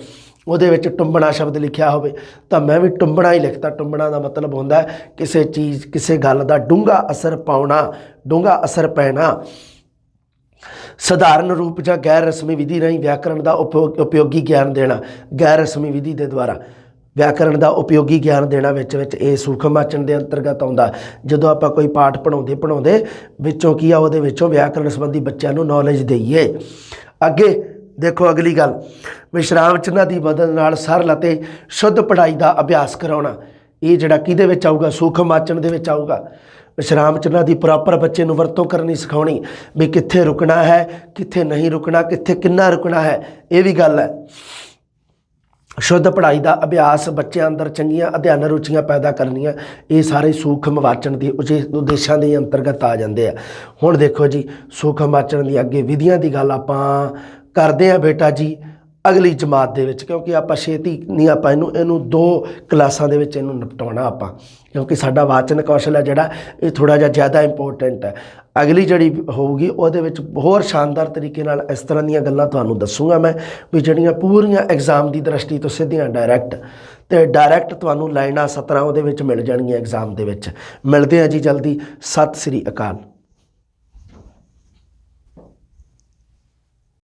ਉਹਦੇ ਵਿੱਚ ਟੁੰਬਣਾ ਸ਼ਬਦ ਲਿਖਿਆ ਹੋਵੇ, ਤਾਂ ਮੈਂ ਵੀ ਟੁੰਬਣਾ ਹੀ ਲਿਖਤਾ। ਟੁੰਬਣਾ ਦਾ ਮਤਲਬ ਹੁੰਦਾ ਕਿਸੇ ਚੀਜ਼, ਕਿਸੇ ਗੱਲ ਦਾ ਡੂੰਘਾ ਅਸਰ ਪਾਉਣਾ, ਡੂੰਘਾ ਅਸਰ ਪੈਣਾ। ਸਧਾਰਨ ਰੂਪ ਜਾਂ ਗੈਰ ਰਸਮੀ ਵਿਧੀ ਰਾਹੀਂ ਵਿਆਕਰਣ ਦਾ ਉਪਯੋਗੀ ਗਿਆਨ ਦੇਣਾ। ਗੈਰ ਰਸਮੀ ਵਿਧੀ ਦੇ ਦੁਆਰਾ ਵਿਆਕਰਣ ਦਾ ਉਪਯੋਗੀ ਗਿਆਨ ਦੇਣਾ ਵਿੱਚ ਇਹ ਸੂਖਮ ਵਾਚਨ ਦੇ ਅੰਤਰਗਤ ਆਉਂਦਾ। ਜਦੋਂ ਆਪਾਂ ਕੋਈ ਪਾਠ ਪੜ੍ਹਾਉਂਦੇ ਵਿੱਚੋਂ ਕੀ ਆ, ਉਹਦੇ ਵਿੱਚੋਂ ਵਿਆਕਰਣ ਸੰਬੰਧੀ ਬੱਚਿਆਂ ਨੂੰ ਨੌਲੇਜ ਦੇਈਏ। ਅੱਗੇ ਦੇਖੋ ਅਗਲੀ ਗੱਲ, ਵਿਸ਼ਰਾਮ ਚਿੰਨ੍ਹਾਂ ਦੀ ਮਦਦ ਨਾਲ ਸਰਲ ਅਤੇ ਸ਼ੁੱਧ ਪੜ੍ਹਾਈ ਦਾ ਅਭਿਆਸ ਕਰਾਉਣਾ। ਇਹ ਜਿਹੜਾ ਕਿਹਦੇ ਵਿੱਚ ਆਊਗਾ? ਸੂਖਮ ਵਾਚਨ ਦੇ ਵਿੱਚ ਆਊਗਾ। ਵਿਸ਼ਰਾਮ ਚਿੰਨ੍ਹਾਂ ਦੀ ਪ੍ਰੋਪਰ ਬੱਚੇ ਨੂੰ ਵਰਤੋਂ ਕਰਨੀ ਸਿਖਾਉਣੀ, ਵੀ ਕਿੱਥੇ ਰੁਕਣਾ ਹੈ, ਕਿੱਥੇ ਨਹੀਂ ਰੁਕਣਾ, ਕਿੱਥੇ ਕਿੰਨਾ ਰੁਕਣਾ ਹੈ, ਇਹ ਵੀ ਗੱਲ ਹੈ। ਸ਼ੁੱਧ ਪੜ੍ਹਾਈ ਦਾ ਅਭਿਆਸ, ਬੱਚਿਆਂ ਅੰਦਰ ਚੰਗੀਆਂ ਅਧਿਐਨ ਰੁਚੀਆਂ ਪੈਦਾ ਕਰਨੀਆਂ, ਇਹ ਸਾਰੇ ਸੂਖਮ ਵਾਚਨ ਦੇ ਉਦੇਸ਼ਾਂ ਦੇ ਅੰਤਰਗਤ ਆ ਜਾਂਦੇ ਆ। ਹੁਣ ਦੇਖੋ ਜੀ, ਸੂਖਮ ਵਾਚਨ ਦੀ ਅੱਗੇ ਵਿਧੀਆਂ ਦੀ ਗੱਲ ਆਪਾਂ ਕਰਦੇ ਹਾਂ ਬੇਟਾ ਜੀ ਅਗਲੀ ਜਮਾਤ ਦੇ ਵਿੱਚ, ਕਿਉਂਕਿ ਆਪਾਂ ਛੇਤੀ ਨਹੀਂ, ਆਪਾਂ ਇਹਨੂੰ 2 ਕਲਾਸਾਂ ਦੇ ਵਿੱਚ ਇਹਨੂੰ ਨਿਪਟਾਉਣਾ ਆਪਾਂ, ਕਿਉਂਕਿ ਸਾਡਾ ਵਾਚਨ ਕੌਸ਼ਲ ਹੈ ਜਿਹੜਾ ਇਹ ਥੋੜ੍ਹਾ ਜਿਹਾ ਜ਼ਿਆਦਾ ਇੰਪੋਰਟੈਂਟ ਹੈ। ਅਗਲੀ ਜਿਹੜੀ ਹੋਊਗੀ ਉਹਦੇ ਵਿੱਚ ਹੋਰ ਸ਼ਾਨਦਾਰ ਤਰੀਕੇ ਨਾਲ ਇਸ ਤਰ੍ਹਾਂ ਦੀਆਂ ਗੱਲਾਂ ਤੁਹਾਨੂੰ ਦੱਸੂਗਾ ਮੈਂ, ਵੀ ਜਿਹੜੀਆਂ ਪੂਰੀਆਂ ਐਗਜ਼ਾਮ ਦੀ ਦ੍ਰਿਸ਼ਟੀ ਤੋਂ ਸਿੱਧੀਆਂ ਡਾਇਰੈਕਟ ਤੁਹਾਨੂੰ ਲਾਈਨਾਂ 17 ਉਹਦੇ ਵਿੱਚ ਮਿਲ ਜਾਣਗੀਆਂ ਐਗਜ਼ਾਮ ਦੇ ਵਿੱਚ। ਮਿਲਦੇ ਹਾਂ ਜੀ ਜਲਦੀ। ਸਤਿ ਸ੍ਰੀ ਅਕਾਲ।